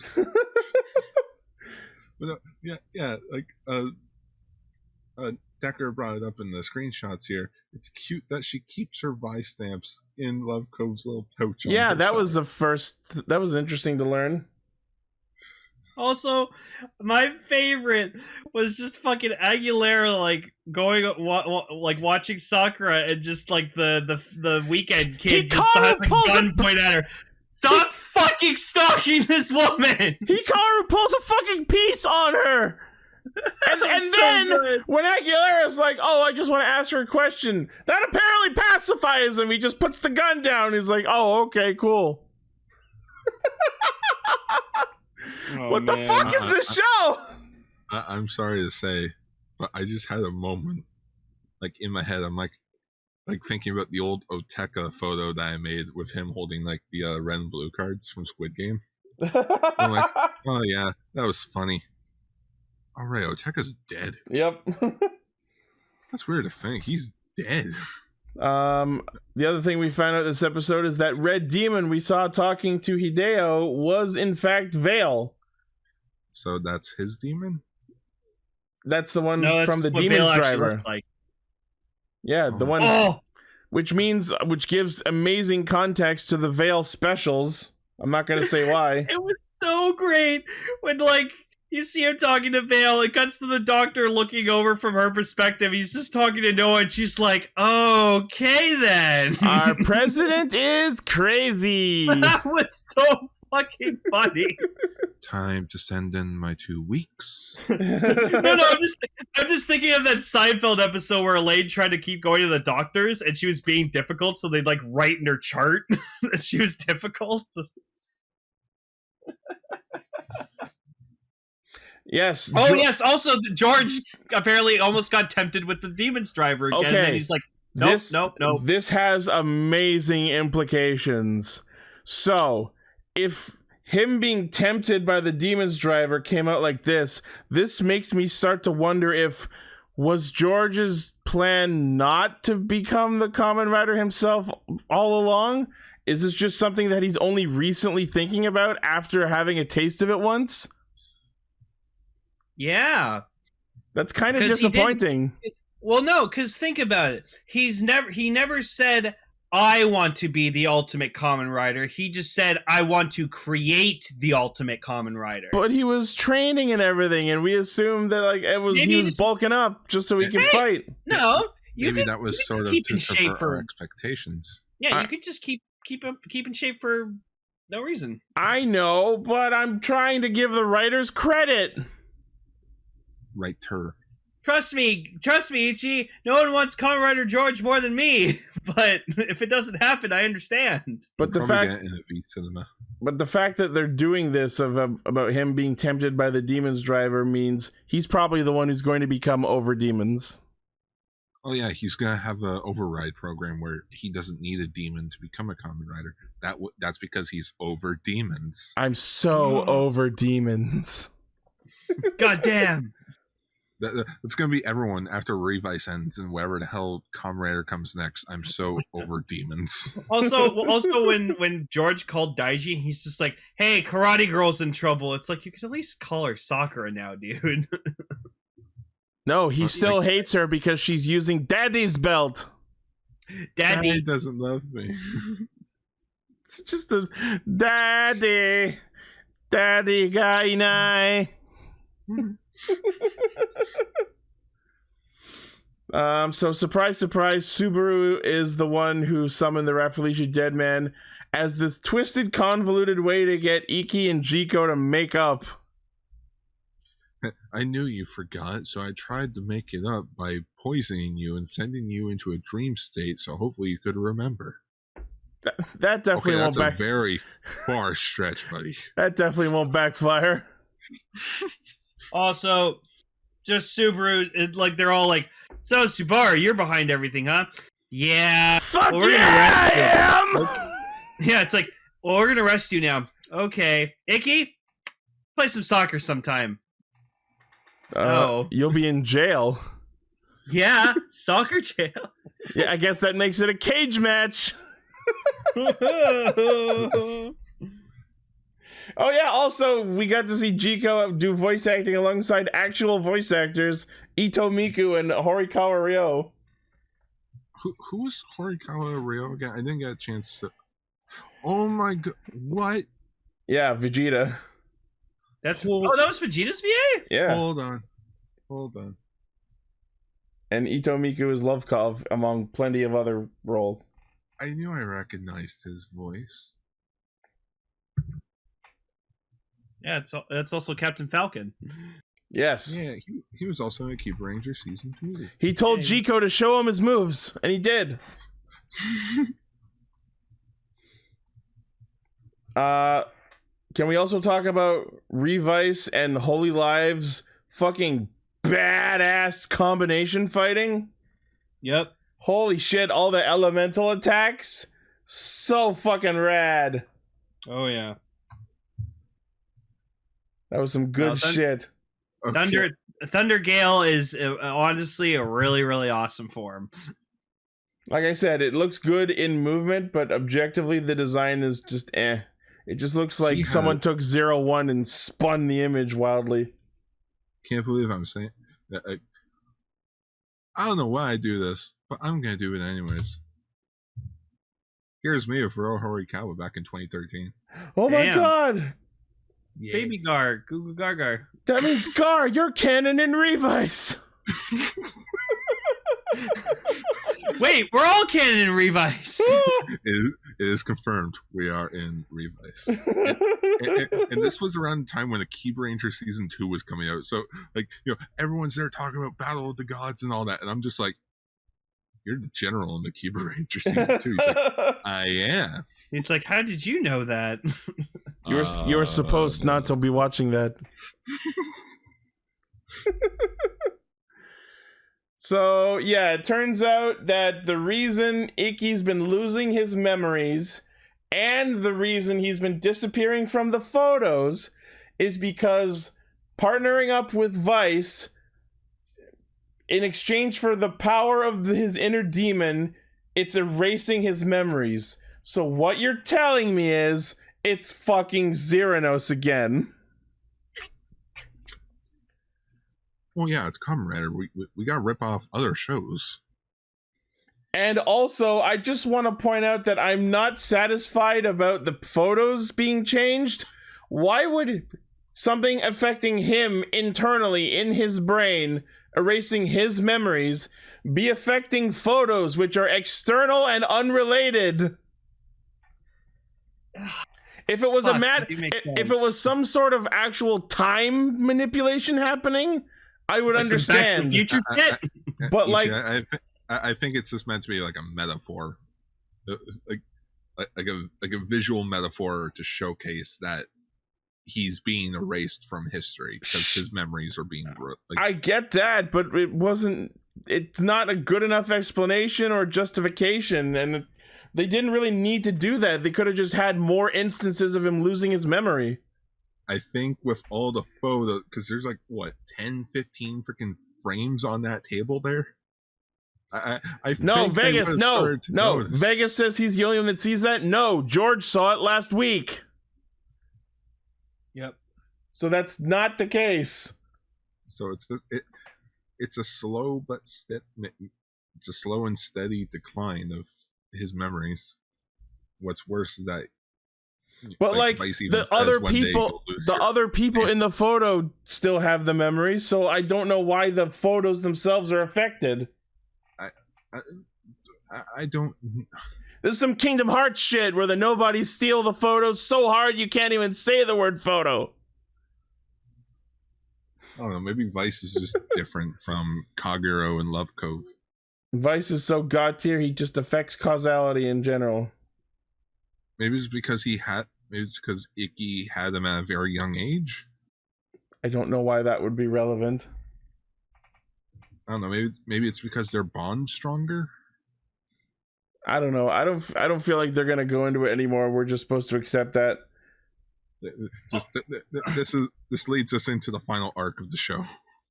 But Decker brought it up in the screenshots here. It's cute that she keeps her Vice stamps in Love Cove's little pouch. Yeah, that was that was interesting to learn. Also, my favorite was just fucking Aguilera, like going, like watching Sakura, and just like the weekend kid just has a gun pointed at her. Stop fucking stalking this woman! Hikaru pulls a fucking piece on her! And then, when Aguilera's like, oh, I just want to ask her a question, that apparently pacifies him. He just puts the gun down. He's like, oh, okay, cool. What the fuck is this show? I'm sorry to say, but I just had a moment, like, in my head. I'm like thinking about the old Oteka photo that I made with him holding like the red and blue cards from Squid Game. I'm like, oh yeah, that was funny. All right, Oteka's dead. Yep. That's weird to think. He's dead. The other thing we found out this episode is that Red Demon we saw talking to Hideo was in fact Vale. So that's his demon? That's the one from the Demon's Driver. Like. Yeah, the one, which gives amazing context to the Vale specials. I'm not gonna say why. It was so great when like you see him talking to Vale. It cuts to the doctor looking over from her perspective. He's just talking to Noah, and she's like, "Okay, then." Our president is crazy. That was so fucking funny. Time to send in my 2 weeks. No, I'm just thinking of that Seinfeld episode where Elaine tried to keep going to the doctors and she was being difficult, so they'd like write in her chart that she was difficult. Yes. Oh, yes. Also, George apparently almost got tempted with the Demon's Driver again. Okay. And then he's like, nope. This has amazing implications. So, if him being tempted by the Demon's Driver came out like this makes me start to wonder if was George's plan not to become the Kamen Rider himself all along? Is this just something that he's only recently thinking about after having a taste of it once? Yeah. That's kind of disappointing. Well, no, because think about it. He never said, I want to be the ultimate Kamen Rider. He just said, I want to create the ultimate Kamen Rider. But he was training and everything, and we assumed that like he was bulking up just so he could fight. No, maybe that was sort of keep in just shape for our expectations. Yeah, you could just keep in shape for no reason. I know, but I'm trying to give the writers credit. Writer. Trust me, Ichi. No one wants Kamen Rider George more than me. But if it doesn't happen, I understand. But the fact that they're doing this about him being tempted by the Demon's Driver means he's probably the one who's going to become over demons. Oh yeah, he's gonna have an override program where he doesn't need a demon to become a Kamen Rider. That's because he's over demons. I'm so over demons. God damn. That's going to be everyone after Revice ends and wherever the hell Kamen Rider comes next. I'm so over demons. Also, when George called Daiji, he's just like, hey, Karate Girl's in trouble. It's like, you could at least call her Sakura now, dude. No, he still hates her because she's using Daddy's belt. Daddy doesn't love me. It's just a Daddy ga inai. So surprise, Subaru is the one who summoned the Rafflesia Dead Man as this twisted, convoluted way to get Ikki and Jiiko to make up. I knew you forgot, so I tried to make it up by poisoning you and sending you into a dream state, so hopefully you could remember. That definitely won't that's a very far stretch, buddy. That definitely won't backfire. Also, just Subaru, they're all like, so Subaru, you're behind everything, huh? Yeah. Fuck we're yeah, I am! Yeah, it's like, well, we're gonna arrest you now. Okay. Ikki, play some soccer sometime. You'll be in jail. Yeah, soccer jail. Yeah, I guess that makes it a cage match. Oh yeah, also we got to see Jiiko do voice acting alongside actual voice actors Ito Miku and Horikawa Ryo. Who was Horikawa Ryo again? I didn't get a chance to... Oh my god, what? Yeah, Vegeta. That was Vegeta's VA? Yeah. Hold on. And Ito Miku is Lovekov among plenty of other roles. I knew I recognized his voice. Yeah, that's also Captain Falcon. Yes. Yeah, he was also in Kamen Ranger Season 2. He told Jiiko to show him his moves, and he did. Can we also talk about Revice and Holy Lives fucking badass combination fighting? Yep. Holy shit, all the elemental attacks. So fucking rad. Oh, yeah. That was some good shit. Okay. Thunder Gale is honestly a really, really awesome form. Like I said, it looks good in movement, but objectively the design is just eh. It just looks like someone took 01 and spun the image wildly. Can't believe I'm saying that. I don't know why I do this, but I'm gonna do it anyways. Here's me with Ro Horikawa back in 2013. Oh my god! Yeah. Baby Gar, Goo Gar Gar. That means Gar, you're canon in Revice. Wait, we're all canon in Revice. It is confirmed we are in Revice. and this was around the time when the Kamen Ranger Season 2 was coming out. So, everyone's there talking about Battle of the Gods and all that. And I'm just like, you're the general in the Kamen Ranger Season 2. He's like, I am. He's like, how did you know that? You were supposed not to be watching that. So, yeah, it turns out that the reason Ikki's been losing his memories and the reason he's been disappearing from the photos is because partnering up with Vice, in exchange for the power of his inner demon, it's erasing his memories. So what you're telling me is it's fucking Xeranos again. Well, yeah, it's Kamen Rider. We got to rip off other shows. And also, I just want to point out that I'm not satisfied about the photos being changed. Why would something affecting him internally in his brain, erasing his memories, be affecting photos which are external and unrelated? If it was if it was some sort of actual time manipulation happening, I would understand. Future shit. But like, I think it's just meant to be like a metaphor, like a visual metaphor to showcase that he's being erased from history because his memories are being. I get that, but it wasn't. It's not a good enough explanation or justification, and they didn't really need to do that. They could have just had more instances of him losing his memory. I think with all the photos, because there's like, what, 10, 15 freaking frames on that table there? Vegas, no. Vegas says he's the only one that sees that. No, George saw it last week. Yep. So that's not the case. So it's a slow and steady decline of his memories. What's worse is that, but like the other people in the photo still have the memories, so I don't know why the photos themselves are affected. I don't. This is some Kingdom Hearts shit where the nobodies steal the photos so hard you can't even say the word photo. I don't know. Maybe Vice is just different from Kagero and Love Cove. Vice is so god tier, he just affects causality in general. Maybe it's because Ikki had him at a very young age. I don't know why that would be relevant. I don't know. Maybe it's because their bond's stronger. I don't know. I don't feel like they're gonna go into it anymore. We're just supposed to accept that. This leads us into the final arc of the show.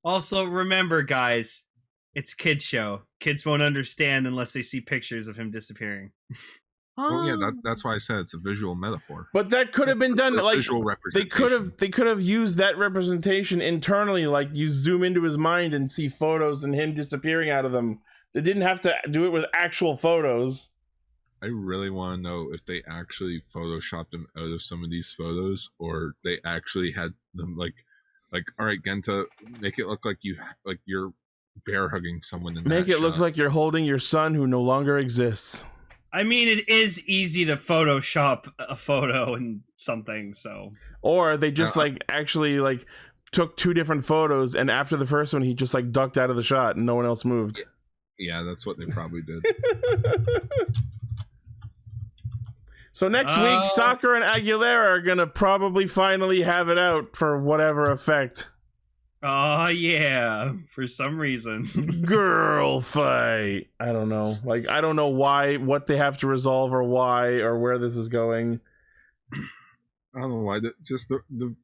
Also, remember, guys, it's a kid's show. Kids won't understand unless they see pictures of him disappearing. Well, yeah, that's why I said it's a visual metaphor. But that could have been done like visual representation. They could have used that representation internally, like you zoom into his mind and see photos and him disappearing out of them. They didn't have to do it with actual photos. I really want to know if they actually photoshopped him out of some of these photos, or they actually had them like, all right, Genta, make it look like you're bear hugging someone. Make it look like you're holding your son who no longer exists. I mean, it is easy to Photoshop a photo and something, so. Or they just actually took two different photos, and after the first one, he just ducked out of the shot, and no one else moved. Yeah, that's what they probably did. So next week, Sakura and Aguilera are gonna probably finally have it out for whatever effect. Oh yeah, for some reason. Girl fight. I don't know. I don't know what they have to resolve or why or where this is going. I don't know why. Just the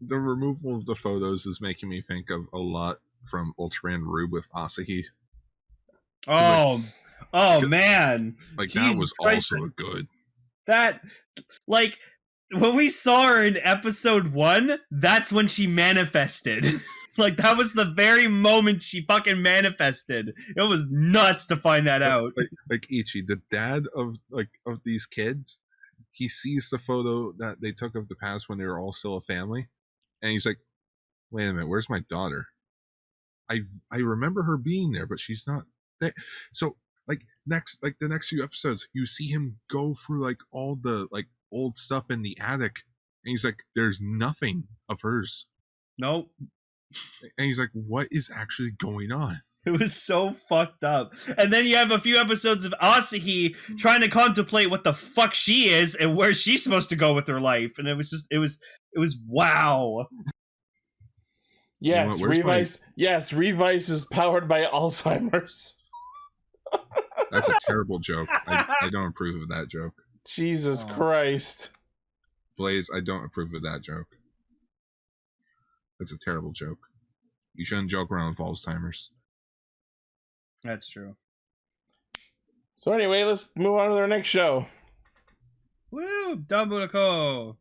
removal of the photos is making me think of a lot from Ultraman Rube with Asahi. Oh man. Jesus that was Christ. Also good. That when we saw her in episode 1, that's when she manifested. That was the very moment she fucking manifested. It was nuts to find that out. Like Ichi, the dad of these kids, he sees the photo that they took of the past when they were all still a family, and he's like, "Wait a minute, where's my daughter? I remember her being there, but she's not there." So the next few episodes, you see him go through all the old stuff in the attic, and he's like, "There's nothing of hers." Nope. And he's like, "What is actually going on?" It was so fucked up. And then you have a few episodes of Asahi trying to contemplate what the fuck she is and where she's supposed to go with her life. And it was wow. Yes, Revice. Yes, Revice is powered by Alzheimer's. That's a terrible joke. I don't approve of that joke. Jesus Christ. Blaze, I don't approve of that joke. That's a terrible joke. You shouldn't joke around with Alzheimer's. That's true. So anyway, let's move on to our next show. Woo! Donbrothers.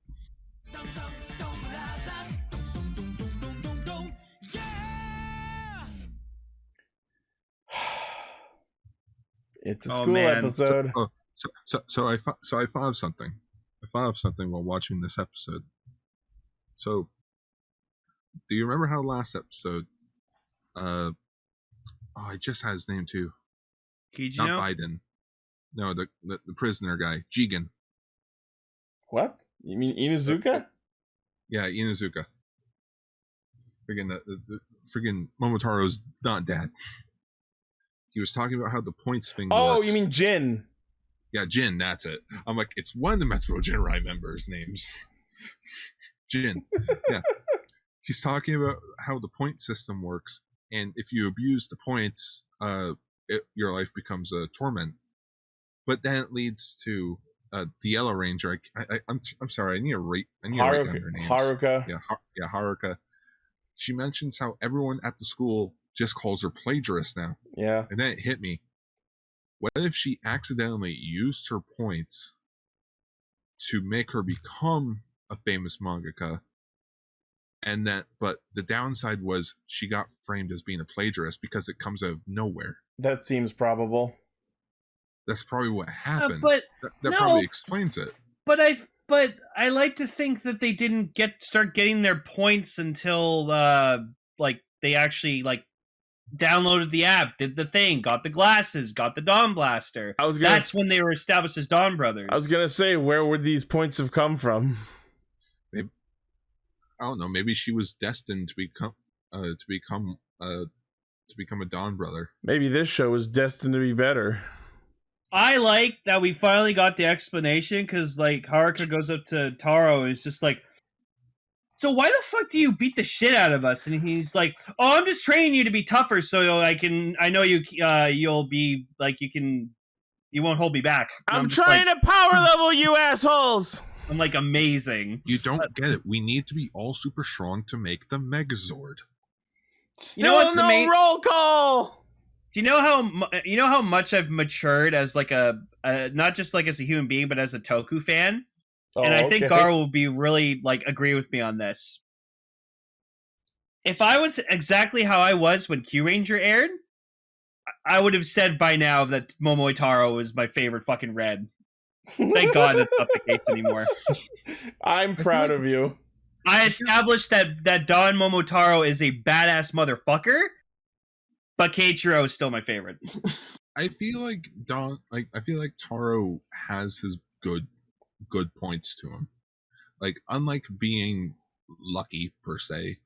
It's a school episode. So I thought of something. I thought of something while watching this episode. So, do you remember how last episode? I just had his name too. Kijino? Not Biden. No, the prisoner guy, Jigen. What? You mean Inuzuka? Yeah, Inuzuka. Friggin' the friggin' Momotaro's not dad. He was talking about how the points thing works. You mean Jin? Yeah, Jin, that's it. I'm like, it's one of the Metro Jinrai members' names. Jin. Yeah. He's talking about how the point system works, and if you abuse the points, your life becomes a torment. But then it leads to the Yellow Ranger. I'm sorry, I need to write down their names. Haruka. Yeah, Haruka. She mentions how everyone at the school just calls her plagiarist now. Yeah. And then it hit me. What if she accidentally used her points to make her become a famous mangaka? And but the downside was she got framed as being a plagiarist because it comes out of nowhere. That seems probable. That's probably what happened. But that probably explains it. But I like to think that they didn't start getting their points until they actually downloaded the app, did the thing, got the glasses, got the Dawn Blaster. That's when they were established as Donbrothers. I was gonna say, where would these points have come from? Maybe, I don't know. Maybe she was destined to become a Dawn brother. Maybe this show was destined to be better. I like that we finally got the explanation, because Haruka goes up to Taro and is just like, so why the fuck do you beat the shit out of us? And he's like, oh, I'm just training you to be tougher, so I know you'll be you won't hold me back. I'm trying to power level you assholes. I'm like, amazing. You don't get it. We need to be all super strong to make the Megazord. Still no roll call. Do you know how much I've matured as not just as a human being, but as a Toku fan? And I think Gar will be really agree with me on this. If I was exactly how I was when Q Ranger aired, I would have said by now that Momoitaro was my favorite fucking red. Thank God that's not the case anymore. I'm proud of you. I established that Don Momotaro is a badass motherfucker, but Keiichiro is still my favorite. I feel like Taro has his good points to him. Unlike being lucky per se,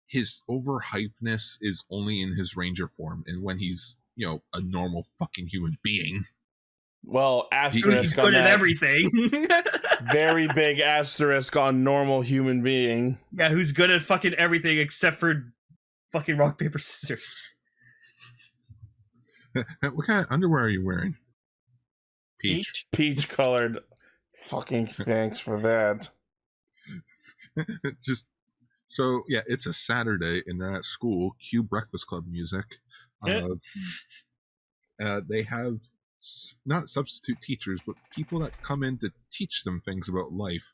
his overhypeness is only in his ranger form, and when he's a normal fucking human being. Well, asterisk he's good at everything. Very big asterisk on normal human being. Yeah, who's good at fucking everything except for fucking rock, paper, scissors. What kind of underwear are you wearing? Peach colored. Fucking thanks for that. Just so yeah, it's a Saturday and they're at school. Cue Breakfast Club music. They have not substitute teachers, but people that come in to teach them things about life.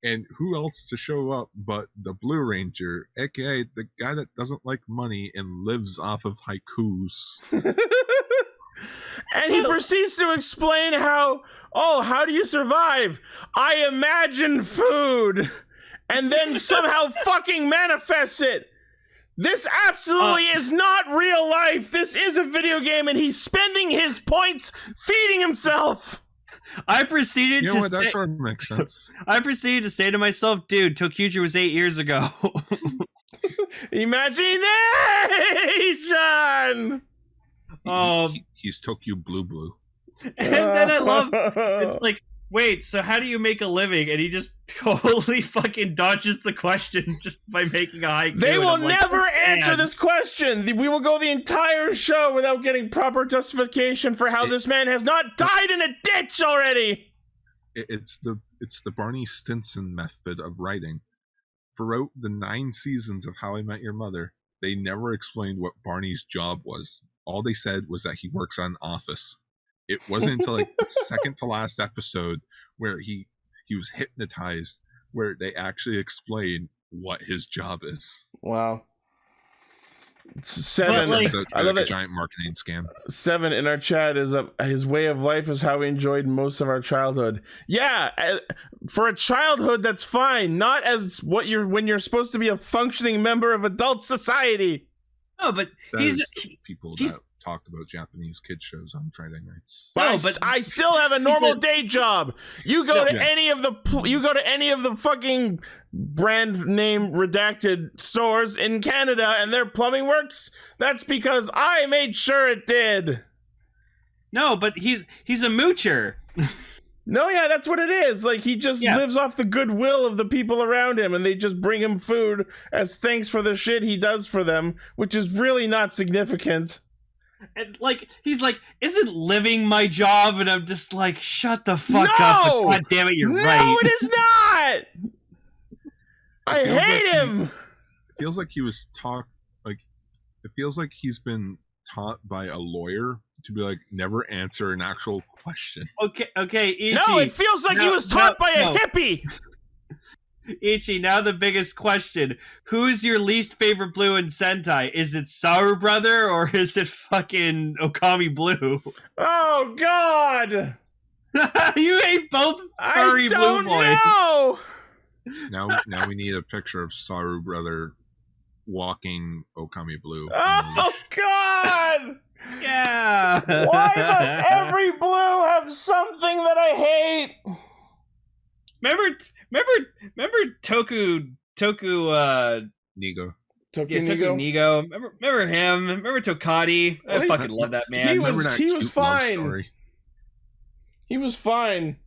And who else to show up but the Blue Ranger, aka the guy that doesn't like money and lives off of haikus. And he proceeds to explain how do you survive? I imagine food, and then somehow fucking manifests it. This absolutely is not real life. This is a video game, and he's spending his points feeding himself. I proceeded to that sort of makes sense. I proceeded to say to myself, dude, Tokuja was 8 years ago. Imagination! He's Tokyo Blue. And then I love it's wait, so how do you make a living? And he just totally fucking dodges the question just by making a haiku. They will never answer this question. We will go the entire show without getting proper justification for how this man has not died in a ditch already. It's the Barney Stinson method of writing. Throughout the 9 seasons of How I Met Your Mother, they never explained what Barney's job was. All they said was that he works on Office. It wasn't until the second to last episode where he he was hypnotized, where they actually explain what his job is. Wow. 7. Like, I love a it. Giant marketing scam. 7 in our chat is his way of life is how we enjoyed most of our childhood. Yeah, for a childhood that's fine. Not as when you're supposed to be a functioning member of adult society. No, but Says people that talk about Japanese kids shows on Friday nights. No, but I still have a normal day job. You go to any of the fucking brand name redacted stores in Canada and their plumbing works. That's because I made sure it did. No, but he's a moocher. No, yeah, that's what it is. Like, he just lives off the goodwill of the people around him, and they just bring him food as thanks for the shit he does for them, which is really not significant. And like, he's like, isn't living my job? And I'm just like, shut the fuck up. But God damn it, you're right. No, it is not. I hate him. It feels like he was taught, like, it feels like he's been taught by a lawyer to be like, never answer an actual question. Okay, Ichi. No, it feels like he was taught by a hippie. Ichi, now the biggest question. Who's your least favorite blue in Sentai? Is it Saru Brother or is it fucking Okami Blue? Oh, God. You hate both furry blue boys. Know. Now we need a picture of Saru Brother walking Okami Blue. Oh, God. Yeah. Why must every blue have something that I hate? Remember Toku Nigo. Toku Nigo. Remember him? Remember Tokati? I fucking love that man. He was fine. He was fine.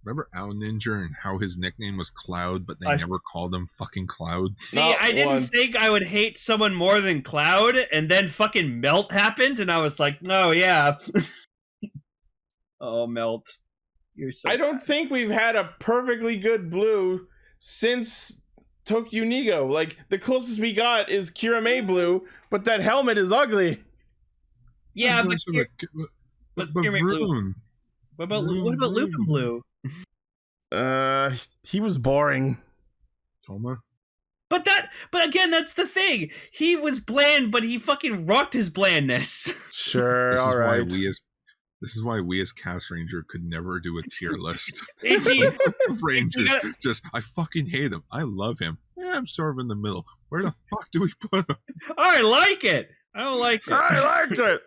Remember Owl Ninja and how his nickname was Cloud, but they never called him fucking Cloud? See, I didn't think I would hate someone more than Cloud, and then fucking Melt happened, and I was like, oh yeah. Oh, Melt. You're so I don't think we've had a perfectly good blue since Tokyo Nigo. Like, the closest we got is Kirame Blue, but that helmet is ugly. Yeah, but Kirame Blue. What about Lupin Blue? He was boring. Toma? But again, that's the thing. He was bland, but he fucking rocked his blandness. Sure, all right. This is why we as Cast Ranger could never do a tier list. Rangers, I fucking hate him. I love him. Yeah, I'm sort of in the middle. Where the fuck do we put him? I like it. I don't like it. I like it.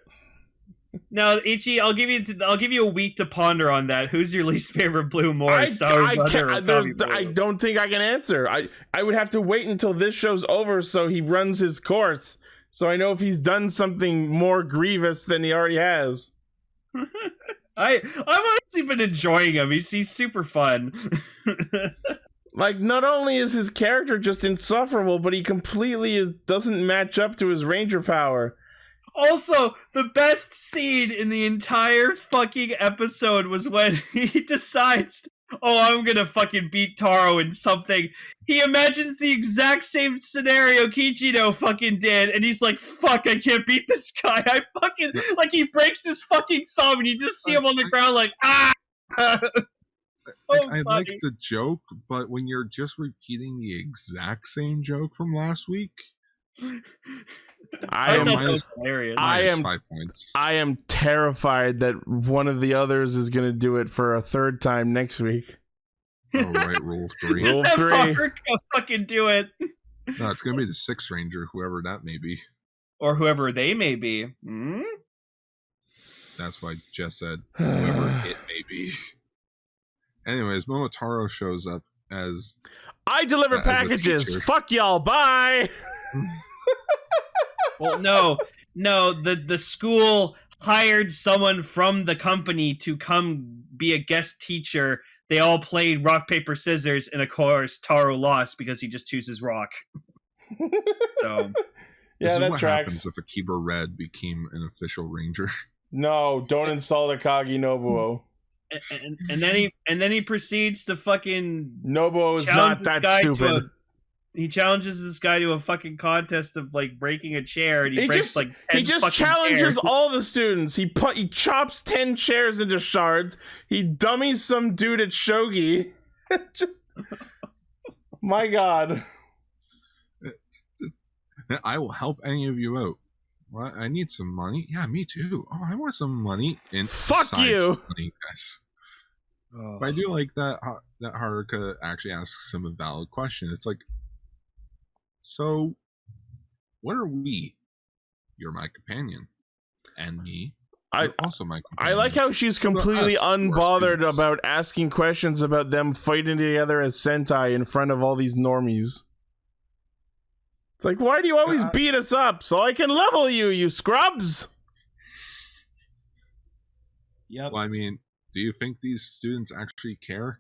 Now, Ichi, I'll give you a week to ponder on that. Who's your least favorite blue I don't think I can answer. I would have to wait until this show's over so he runs his course, so I know if he's done something more grievous than he already has. I've honestly been enjoying him. He's super fun. Like, not only is his character just insufferable, but he completely doesn't match up to his ranger power. Also, the best scene in the entire fucking episode was when he decides, oh, I'm gonna fucking beat Taro in something. He imagines the exact same scenario Kichino fucking did, and he's like, fuck, I can't beat this guy. I fucking, like, he breaks his fucking thumb, and you just see him on the ground like, ah! I like the joke, but when you're just repeating the exact same joke from last week... I am 5 points. I am terrified that one of the others is going to do it for a third time next week. Oh, right, Rule 3. Just have Haruka fucking do it. No, it's going to be the Sixth Ranger, whoever that may be. Or whoever they may be. Hmm? That's why Jess said whoever it may be. Anyways, Momotaro shows up as... I deliver packages. Fuck y'all. Bye. Well, no. The school hired someone from the company to come be a guest teacher. They all played rock, paper, scissors, and of course Taro lost because he just chooses rock. So yeah, that what tracks. Happens if Akiba Red became an official ranger. No, don't insult Akagi Nobuo. And then he proceeds to fucking Nobuo is not that stupid. he challenges this guy to a fucking contest of like breaking a chair, and he breaks just like 10 he just fucking challenges chairs. all the students. He chops 10 chairs into shards. He dummies some dude at shogi. Just my god. I will help any of you out. What? I need some money. Yeah, me too. Oh, I want some money. And Fuck you. Money, guys. Oh. But I do like that Haruka actually asks him a valid question. It's like, so what are we? You're my companion, and me. You're also my companion. I like how she's completely unbothered about asking questions about them fighting together as Sentai in front of all these normies. It's like, why do you always beat us up? So I can level you, you scrubs! Yep. Well, I mean, do you think these students actually care?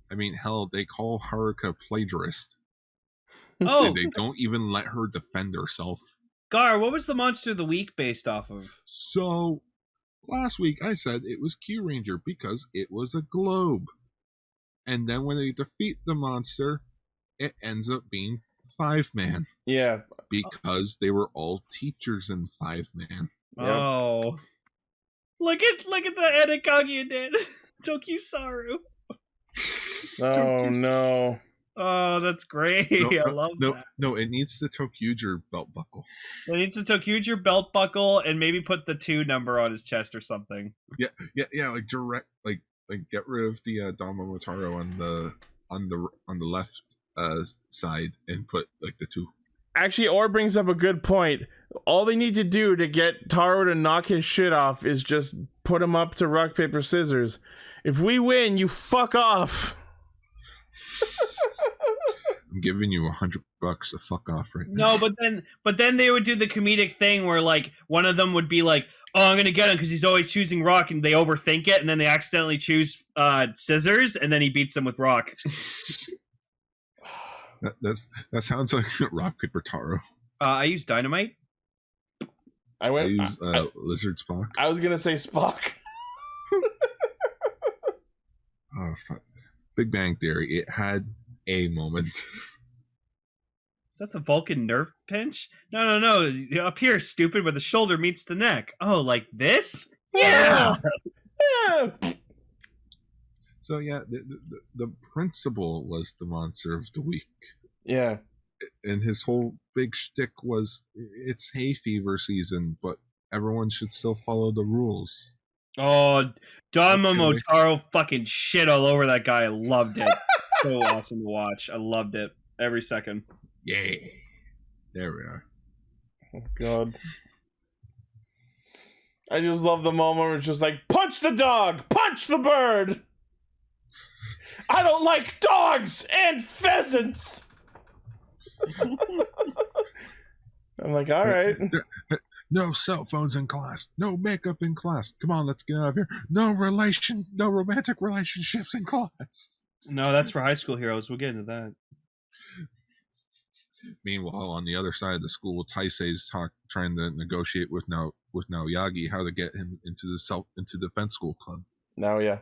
I mean, hell, they call Haruka plagiarist. Oh! And they don't even let her defend herself. Gar, what was the monster of the week based off of? So, last week I said it was Q Ranger because it was a globe. And then when they defeat the monster, it ends up being 5-man. Yeah. Because they were all teachers in 5-man. Yep. Oh. Look at the Edakagi did. Tokusaru. Oh no. Oh, that's great. I love that. No, it needs the Tokuger belt buckle. It needs the Tokuger belt buckle and maybe put the 2 number on his chest or something. Yeah, like direct, like get rid of the Donbrothers on the left side and put like the 2. Actually, Or brings up a good point. All they need to do to get Taro to knock his shit off is just put him up to rock, paper, scissors. If we win, you fuck off. I'm giving you $100 to fuck off right No, now. but then they would do the comedic thing where like one of them would be like, "Oh, I'm gonna get him because he's always choosing rock," and they overthink it, and then they accidentally choose scissors, and then he beats them with rock. That sounds like rock, paper, Taro. I use dynamite. I use lizard Spock. I was gonna say Spock. Oh, fuck. Big Bang Theory. It had a moment. Is that the Vulcan nerve pinch? No. Up here, stupid, where the shoulder meets the neck. Oh, like this? Yeah. Yeah. So yeah, the principal was the monster of the week. Yeah. And his whole big shtick was, it's hay fever season, but everyone should still follow the rules. Oh, Don Momotaro fucking shit all over that guy. I loved it. So awesome to watch. I loved it every second. Yay. There we are. Oh, God. I just love the moment where it's just like, punch the dog! Punch the bird! I don't like dogs and pheasants! I'm like, all right. No cell phones in class. No makeup in class. Come on, let's get out of here. No romantic relationships in class. No, that's for high school heroes. We'll get into that. Meanwhile, on the other side of the school, Taisei's trying to negotiate with Naoyagi how to get him into the defense school club. Now, yeah.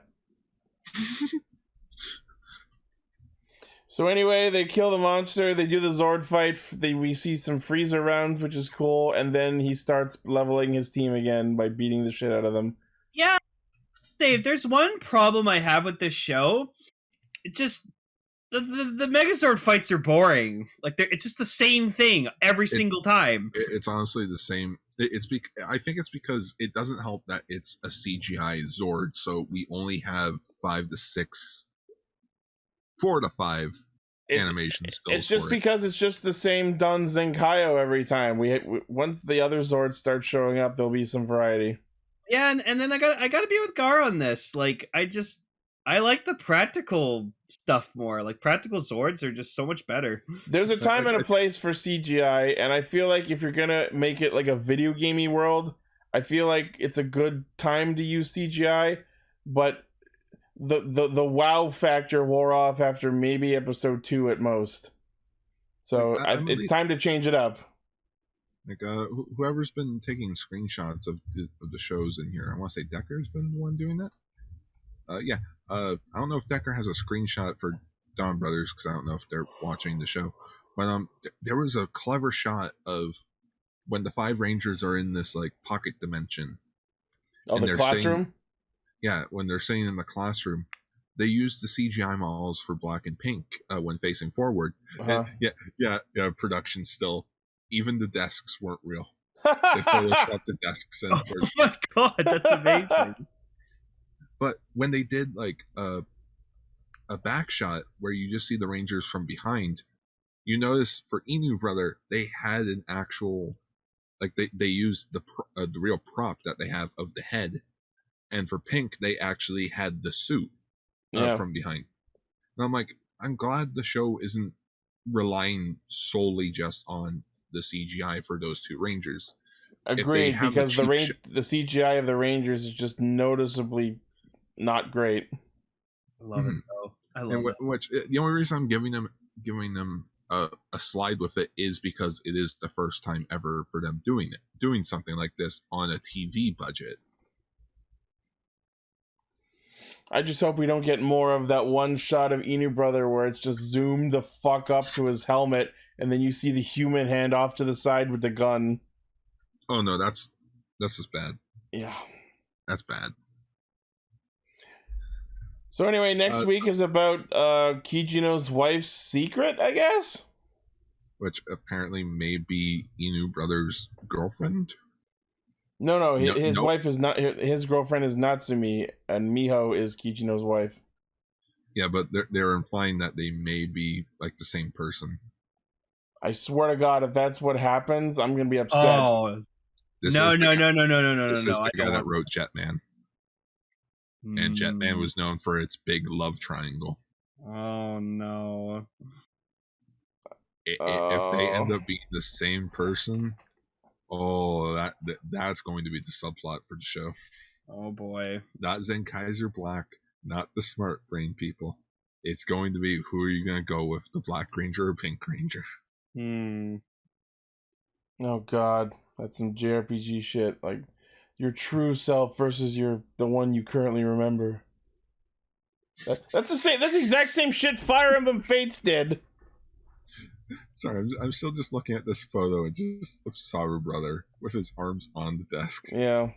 So anyway, they kill the monster. They do the Zord fight. We see some freezer rounds, which is cool. And then he starts leveling his team again by beating the shit out of them. Yeah, Dave. There's one problem I have with this show. It just the Megazord fights are boring. Like it's just the same thing every single time. It's honestly the same. I think it's because it doesn't help that it's a CGI Zord, so we only have 4 to 5 animations still. It's just because it's just the same Dun Zenkaio every time. Once the other Zords start showing up, there'll be some variety. Yeah, and then I gotta be with Gar on this. Like I like the practical stuff more. Like practical Zords are just so much better. There's a time and a place for CGI, and I feel like if you're gonna make it like a video gamey world, I feel like it's a good time to use CGI, but the wow factor wore off after maybe episode 2 at most. So it's time to change it up. Like whoever's been taking screenshots of the shows in here, I want to say Decker's been the one doing that. I don't know if Decker has a screenshot for Donbrothers because I don't know if they're watching the show, But there was a clever shot of when the 5 Rangers are in this like pocket dimension. Oh, the classroom? When they're sitting in the classroom, they use the CGI models for black and pink when facing forward. And production still. Even the desks weren't real. They photoshopped the desks in. Oh my god, that's amazing. But when they did like a back shot where you just see the Rangers from behind, you notice for Inu Brother, they had an actual, like they used the real prop that they have of the head. And for Pink, they actually had the suit from behind. And I'm like, I'm glad the show isn't relying solely just on the CGI for those 2 Rangers. Agreed, because the CGI of the Rangers is just noticeably not great. I love it though. I love it. Which the only reason I'm giving them a slide with it is because it is the first time ever for them doing something like this on a TV budget. I just hope we don't get more of that one shot of Inu Brother where it's just zoomed the fuck up to his helmet and then you see the human hand off to the side with the gun. Oh no, that's just bad. Yeah. That's bad. So anyway, next week is about Kijino's wife's secret, I guess? Which apparently may be Inu Brother's girlfriend. No, his wife is not. His girlfriend is Natsumi, and Miho is Kijino's wife. Yeah, but they're implying that they may be like the same person. I swear to God, if that's what happens, I'm gonna be upset. Oh, no! This is the guy that wrote Jetman, and Jetman was known for its big love triangle. Oh no! If they end up being the same person. Oh, that's going to be the subplot for the show. Oh boy. Not Zenkaiser Black, not the smart brain people. It's going to be, who are you going to go with, the Black Ranger or Pink Ranger? Oh god, that's some JRPG shit. Like, your true self versus the one you currently remember. That's the exact same shit Fire Emblem Fates did. Sorry, I'm still just looking at this photo of Saru Brother with his arms on the desk. Yeah.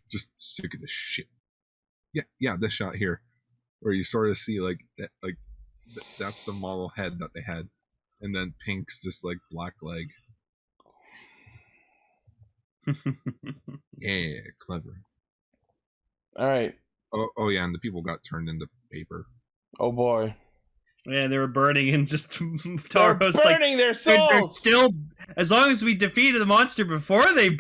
Just sick of this shit. Yeah, this shot here, where you sort of see that's the model head that they had, and then Pink's this like black leg. Yeah, clever. All right. Oh yeah, and the people got turned into paper. Oh boy. Yeah, they were burning, and just Taro's burning their souls. They're still, as long as we defeated the monster before they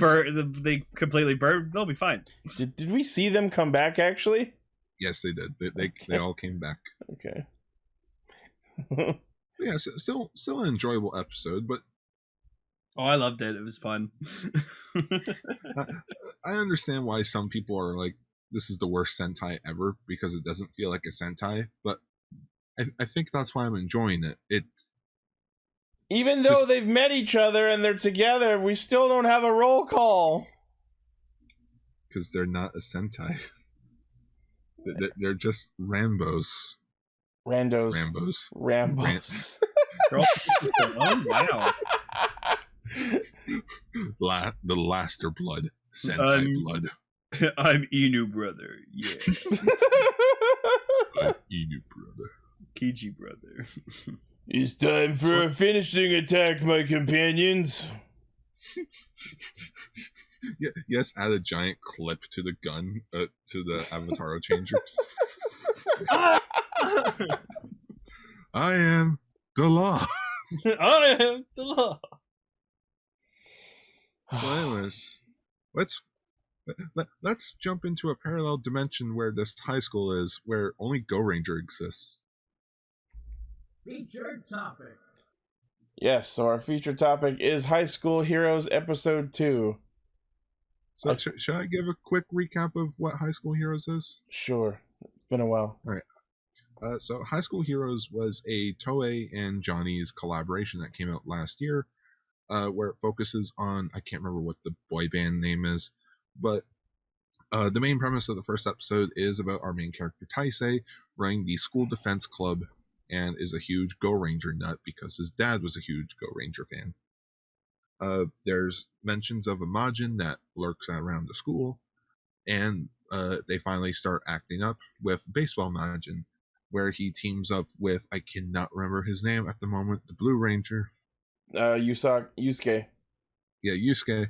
completely burn, they'll be fine. Did we see them come back? Actually, yes, they did. They all came back. Okay. Yeah, so still an enjoyable episode, but I loved it. It was fun. I understand why some people are like, this is the worst Sentai ever because it doesn't feel like a Sentai, but I think that's why I'm enjoying it. Even though they've met each other and they're together, we still don't have a roll call. Because they're not a Sentai. They're just Rambos. Rambos. Oh, wow. The Laster blood. Sentai blood. I'm Inu Brother. Yeah. Inu Brother. Kiji Brother. It's time for a finishing attack, my companions. Yes, add a giant clip to the gun, to the Avataro changer. I am the law. I am the law. So anyways, let's jump into a parallel dimension where this high school is, where only Go Ranger exists. Featured topic. Yes, so our featured topic is High School Heroes Episode 2. So should I give a quick recap of what High School Heroes is? Sure. It's been a while. All right. So High School Heroes was a Toei and Johnny's collaboration that came out last year, where it focuses on, I can't remember what the boy band name is, but the main premise of the first episode is about our main character Taisei running the school defense club and is a huge Go Ranger nut because his dad was a huge Go Ranger fan. There's mentions of a Majin that lurks around the school, and they finally start acting up with Baseball Majin, where he teams up with, I cannot remember his name at the moment, the Blue Ranger. Yusuke. Yeah, Yusuke.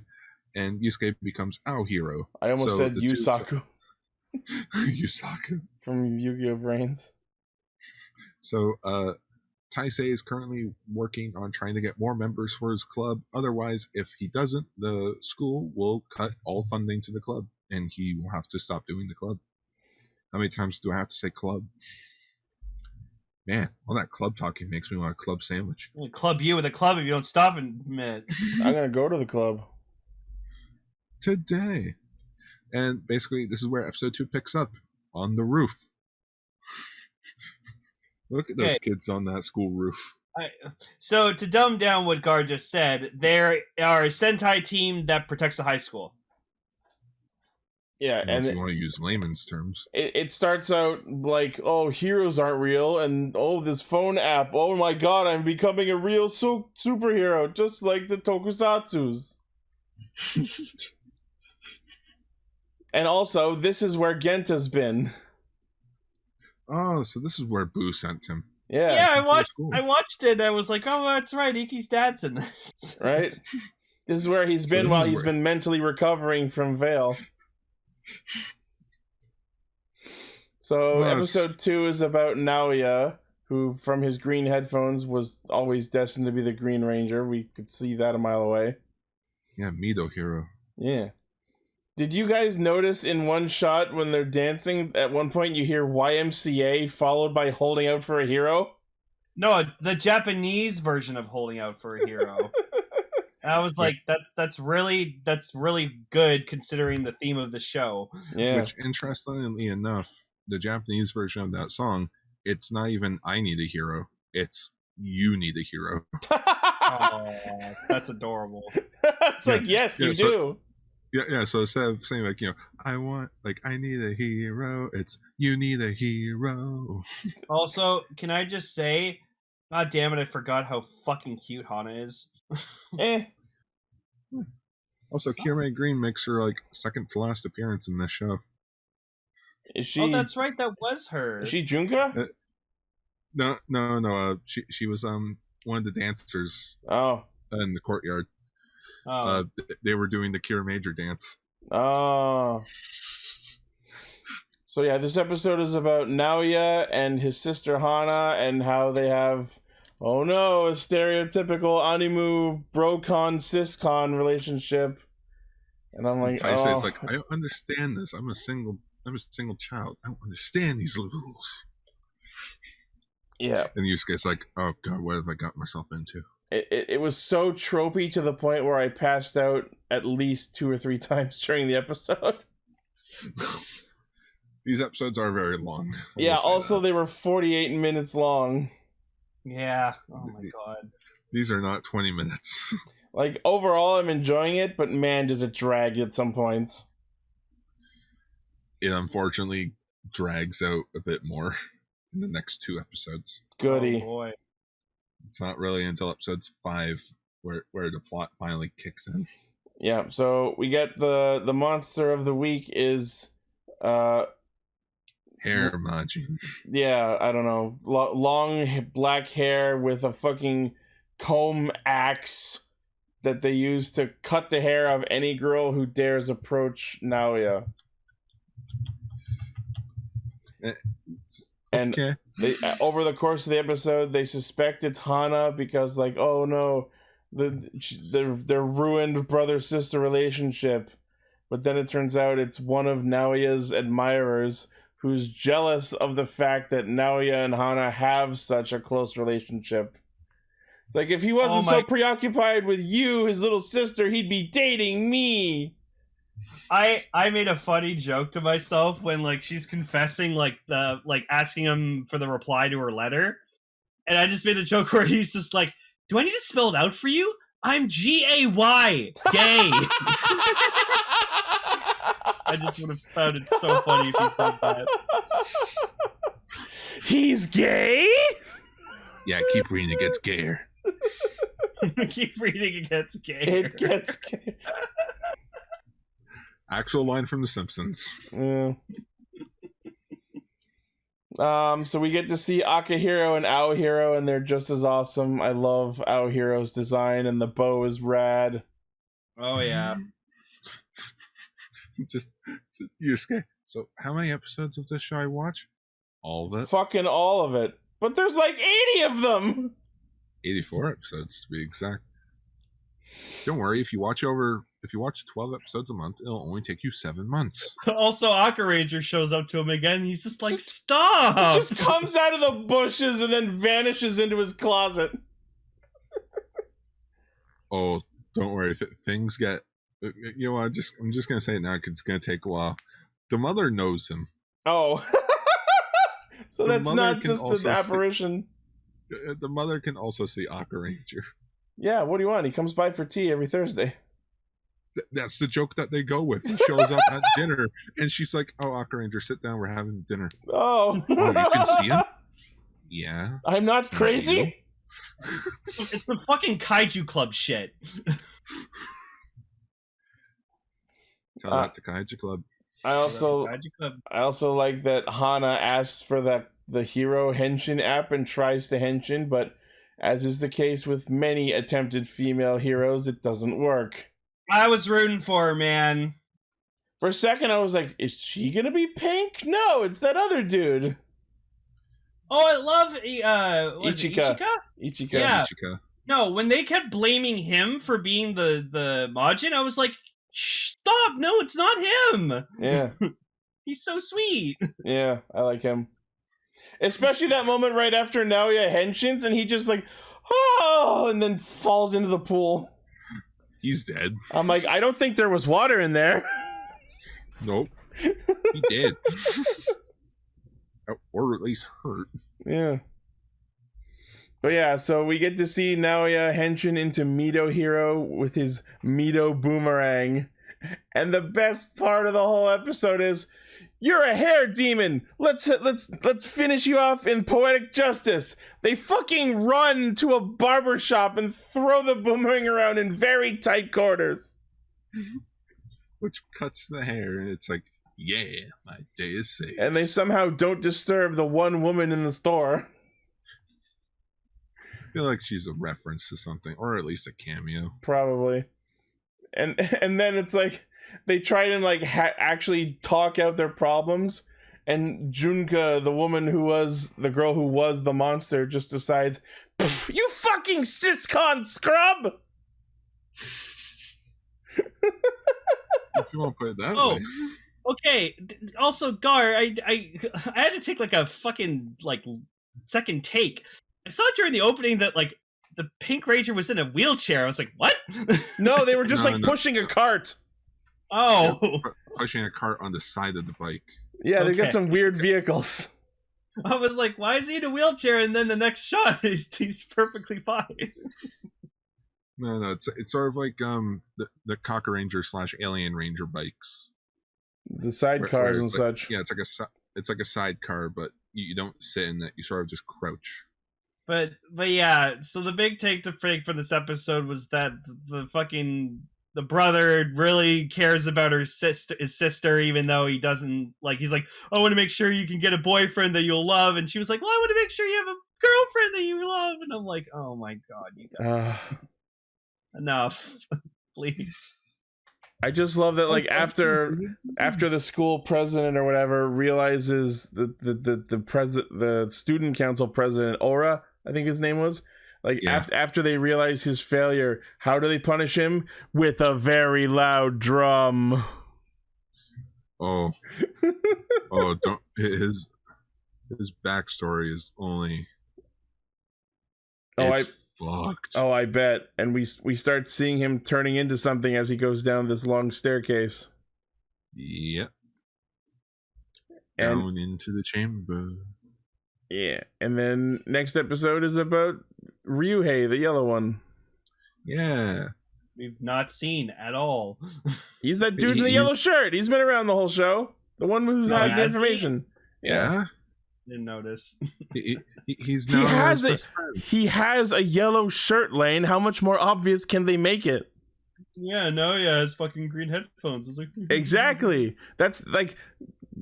And Yusuke becomes our hero. I almost said Yusaku. Yusaku. From Yu-Gi-Oh! Brains. So, Taisei is currently working on trying to get more members for his club. Otherwise, if he doesn't, the school will cut all funding to the club, and he will have to stop doing the club. How many times do I have to say club? Man, all that club talking makes me want a club sandwich. I'll club you with a club if you don't stop in a minute. I'm going to go to the club. Today. And basically, this is where episode 2 picks up, on the roof. Look at those kids on that school roof. So, to dumb down what Gar just said, there are a Sentai team that protects the high school. Yeah, and if you want to use layman's terms, it starts out like, oh, heroes aren't real, and oh, this phone app, oh my god, I'm becoming a real superhero, just like the Tokusatsus. And also, this is where Genta's been. Oh, so this is where Boo sent him. Yeah, I watched it. I was like, oh, that's right, Ikki's dad's in this. Right? This is where he's been while he's been mentally recovering from Veil. So episode 2 is about Naoya, who from his green headphones was always destined to be the Green Ranger. We could see that a mile away. Yeah, Mido hero. Yeah. Did you guys notice in one shot when they're dancing, at one point you hear YMCA followed by Holding Out for a Hero? No, the Japanese version of Holding Out for a Hero. I was like, that's really good considering the theme of the show. Yeah. Which, interestingly enough, the Japanese version of that song, it's not even I need a hero, it's you need a hero. Oh, that's adorable. It's like, yes, you do. Yeah, so instead of saying like, I need a hero, it's you need a hero. Also, can I just say, god damn it, I forgot how fucking cute Hana is. Also, Kirame Green makes her second to last appearance in this show. Is she? Oh, that's right, that was her. Is she Junka? No. She was one of the dancers. Oh. In the courtyard. Oh. They were doing the Kira Major dance. Oh. So yeah, this episode is about Naoya and his sister Hana and how they have, oh no, a stereotypical animu bro-con cis-con relationship. And I'm like, Taisei's like, I don't understand this. I'm a single child. I don't understand these rules. Yeah. And Yusuke's like, oh god, what have I got myself into? It was so tropey to the point where I passed out at least 2 or 3 times during the episode. These episodes are very long. Yeah, also they were 48 minutes long. Yeah. Oh my god. These are not 20 minutes. Overall, I'm enjoying it, but man, does it drag at some points. It unfortunately drags out a bit more in the next 2 episodes. Goody. Oh boy. It's not really until episodes 5 where the plot finally kicks in. Yeah, so we get the monster of the week is Hair Majin. Yeah, I don't know. Long black hair with a fucking comb axe that they use to cut the hair of any girl who dares approach Naoya. And okay. They, over the course of the episode, they suspect it's Hana because, oh no, their ruined brother-sister relationship. But then it turns out it's one of Naoya's admirers who's jealous of the fact that Naoya and Hana have such a close relationship. It's like, if he wasn't so preoccupied with you, his little sister, he'd be dating me. I made a funny joke to myself when she's confessing asking him for the reply to her letter, and I just made the joke where he's just like, do I need to spell it out for you? I'm GAY gay. I just would have found it so funny if he said that. He's gay? Yeah, keep reading. It gets gayer. Keep reading. It gets gayer. It gets gayer. Actual line from The Simpsons. Yeah. So we get to see Akihiro and Aohiro, and they're just as awesome. I love Aohiro's design, and the bow is rad. Oh yeah. just you scared. So how many episodes of this show I watch? All of it. Fucking all of it. But there's like 80 of them. 84 episodes to be exact. Don't worry, if you watch 12 episodes a month, it'll only take you 7 months. Also, Ranger shows up to him again. He's just like, stop! He just comes out of the bushes and then vanishes into his closet. Oh, don't worry. If things get... You know what, I'm just going to say it now because it's going to take a while. The mother knows him. Oh. So that's not just an apparition. The mother can also see Ranger. Yeah, what do you want? He comes by for tea every Thursday. That's the joke that they go with. He shows up at dinner, and she's like, "Oh, Ranger, sit down. We're having dinner." Oh, you can see him. Yeah, I'm not crazy. It's the fucking kaiju club shit. Tell that to Kaiju Club. I also like that Hana asks for the hero henshin app and tries to henshin, but as is the case with many attempted female heroes, it doesn't work. I was rooting for her, man. For a second, I was like, is she gonna be pink? No, it's that other dude. Oh, I love Ichika. Ichika? Yeah. Ichika. No, when they kept blaming him for being the Majin, I was like, stop! No, it's not him! Yeah. He's so sweet. Yeah, I like him. Especially that moment right after Naoya henshins and he just like, oh, and then falls into the pool. He's dead. I'm like, I don't think there was water in there. Nope. He did. Or at least hurt. Yeah. But yeah, so we get to see Naoya henshin into Mido Hero with his Mido boomerang. And the best part of the whole episode is, you're a hair demon. Let's finish you off in poetic justice. They fucking run to a barber shop and throw the boomerang around in very tight quarters. Which cuts the hair, and it's like, yeah, my day is saved. And they somehow don't disturb the one woman in the store. I feel like she's a reference to something, or at least a cameo. Probably. And then it's like, they try to like actually talk out their problems, and Junka, the woman who was the girl who was the monster, just decides, you fucking siscon scrub. If you want to put it that way. Okay. Also, Gar, I had to take like a fucking like second take. I saw during the opening that like the Pink Ranger was in a wheelchair. I was like, what? No, they were just pushing a cart. Oh, pushing a cart on the side of the bike. Yeah, they've got some weird vehicles. I was like, why is he in a wheelchair? And then the next shot, he's perfectly fine. No, it's sort of like the Cocker Ranger / Alien Ranger bikes. The sidecars and such. Yeah, it's like a sidecar, but you don't sit in it. You sort of just crouch. But yeah, so the big take to break for this episode was that the brother really cares about his sister, even though he doesn't, like, he's like, I want to make sure you can get a boyfriend that you'll love, and she was like, well, I want to make sure you have a girlfriend that you love, and I'm like, oh my god, you guys, enough, please. I just love that, like, after the school president or whatever realizes the student council president, Ora, I think his name was, like, after they realize his failure, how do they punish him? With a very loud drum. Oh, don't, his backstory is only fucked. Oh, I bet. And we start seeing him turning into something as he goes down this long staircase. Yep. Down into the chamber. Yeah. And then next episode is about Ryuhei, the yellow one. Yeah. We've not seen at all. He's that dude in the yellow shirt. He's been around the whole show. The one who's had the information. Yeah. Didn't notice. He's now he has a yellow shirt, Lane. How much more obvious can they make it? Yeah, no, yeah, his fucking green headphones. I was like, exactly. That's like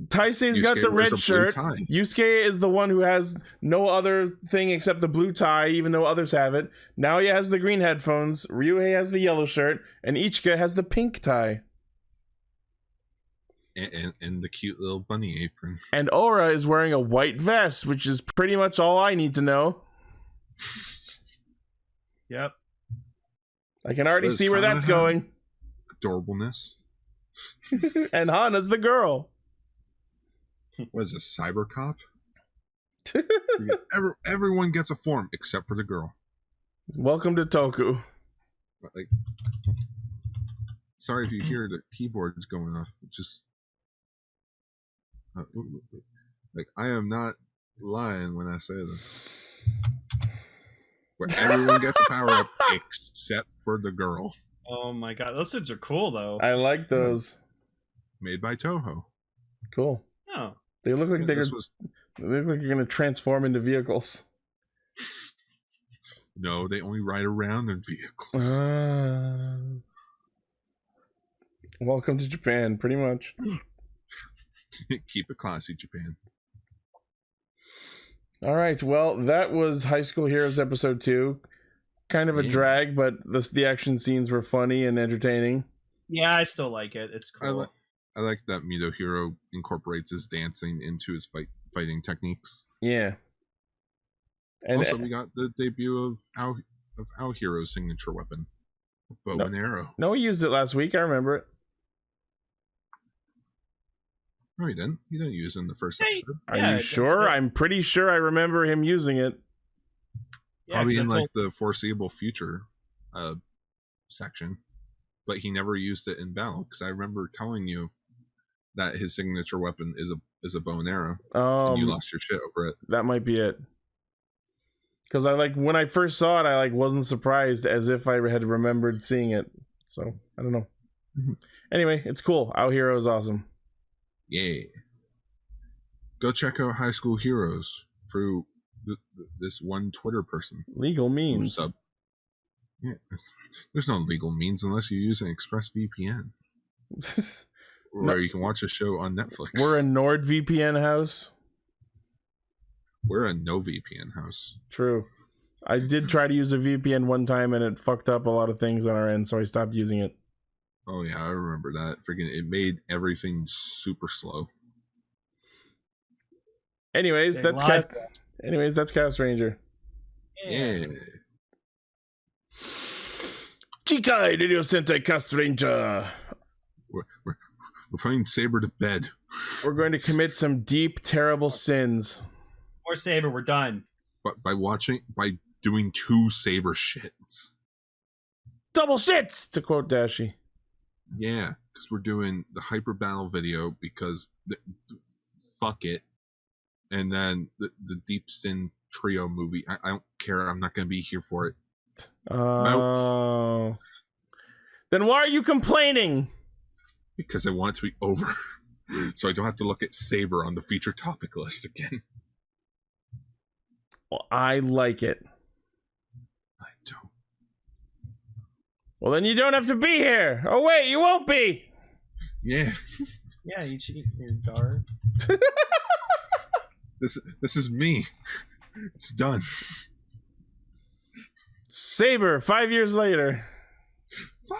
Taisei's got the red shirt. Yusuke is the one who has no other thing except the blue tie, even though others have it. Naoya has the green headphones. Ryuhei has the yellow shirt, and Ichika has the pink tie. And the cute little bunny apron. And Ora is wearing a white vest, which is pretty much all I need to know. Yep. I can already see where that's going. Adorableness. And Hana's the girl. What is this, cyber cop? Everyone gets a form except for the girl. Welcome to Toku. Like, sorry if you hear the keyboards going off. Just like, I am not lying when I say this. Where everyone gets a power up except for the girl. Oh my god, those suits are cool though. I like those. Made by Toho. Cool. Oh. They look like they look like you're gonna transform into vehicles. No, they only ride around in vehicles. Welcome to Japan, pretty much. Keep it classy, Japan. All right, well, that was High School Heroes episode 2. Kind of a drag, but the action scenes were funny and entertaining. Yeah, I still like it. It's cool. I like that Midori incorporates his dancing into his fighting techniques. Yeah. And also, we got the debut of our hero's signature weapon, bow and arrow. No, he used it last week. I remember it. No, he didn't. He didn't use it in the first episode. Are you sure? I'm pretty sure I remember him using it. Yeah, probably in like the foreseeable future section, but he never used it in battle because I remember telling you that his signature weapon is a bow and arrow. And you lost your shit over it. That might be it. Because when I first saw it, I wasn't surprised, as if I had remembered seeing it. So I don't know. Mm-hmm. Anyway, it's cool. Our hero is awesome. Yeah. Go check out High School Heroes through this one Twitter person. Legal means. Yeah, there's no legal means unless you use an Express VPN. Or you can watch a show on Netflix. We're a NordVPN house. We're a no VPN house. True. I did try to use a VPN one time and it fucked up a lot of things on our end, so I stopped using it. Oh yeah, I remember that. Freaking, it made everything super slow. Anyways, that's Castranger. Yeah. Chikai Radio Sentai Castranger. We're putting Saber to bed. We're going to commit some deep, terrible sins. More Saber, we're done. But by doing 2 Saber shits. Double shits, to quote Dashi. Yeah, because we're doing the Hyper Battle video because fuck it. And then the Deep Sin Trio movie. I don't care. I'm not going to be here for it. Oh. Then why are you complaining? Because I want it to be over. So I don't have to look at Saber on the feature topic list again. Well, I like it. I don't. Well, then you don't have to be here. Oh, wait, you won't be. Yeah. Yeah, you cheat, your daughter. This is me. It's done. Saber, 5 years later. Fuck.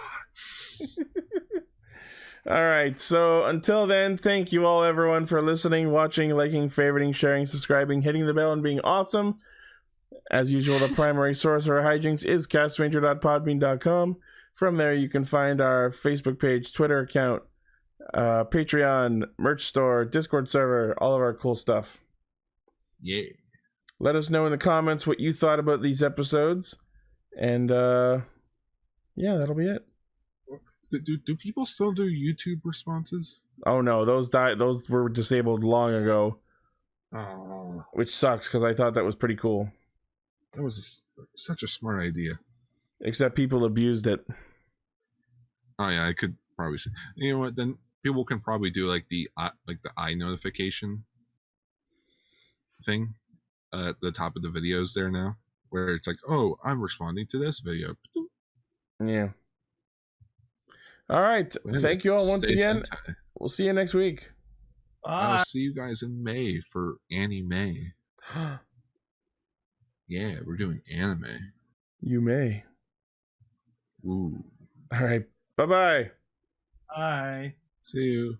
All right, so until then, thank you all, everyone, for listening, watching, liking, favoriting, sharing, subscribing, hitting the bell, and being awesome. As usual, the primary source for our hijinks is castranger.podbean.com. From there, you can find our Facebook page, Twitter account, Patreon, merch store, Discord server, all of our cool stuff. Yeah. Let us know in the comments what you thought about these episodes. And, yeah, that'll be it. Do people still do YouTube responses? Oh, no, those were disabled long ago. Oh. Which sucks, because I thought that was pretty cool. That was such a smart idea. Except people abused it. Oh, yeah, I could probably say. You know what, then people can probably do, like, the eye notification. thing at the top of the videos there now, where it's like, oh, I'm responding to this video. Yeah. All right. Thank you all once again. Sentai. We'll see you next week. I'll see you guys in May for anime. Yeah, we're doing anime. You may. Ooh. All right. Bye-bye. Bye. See you.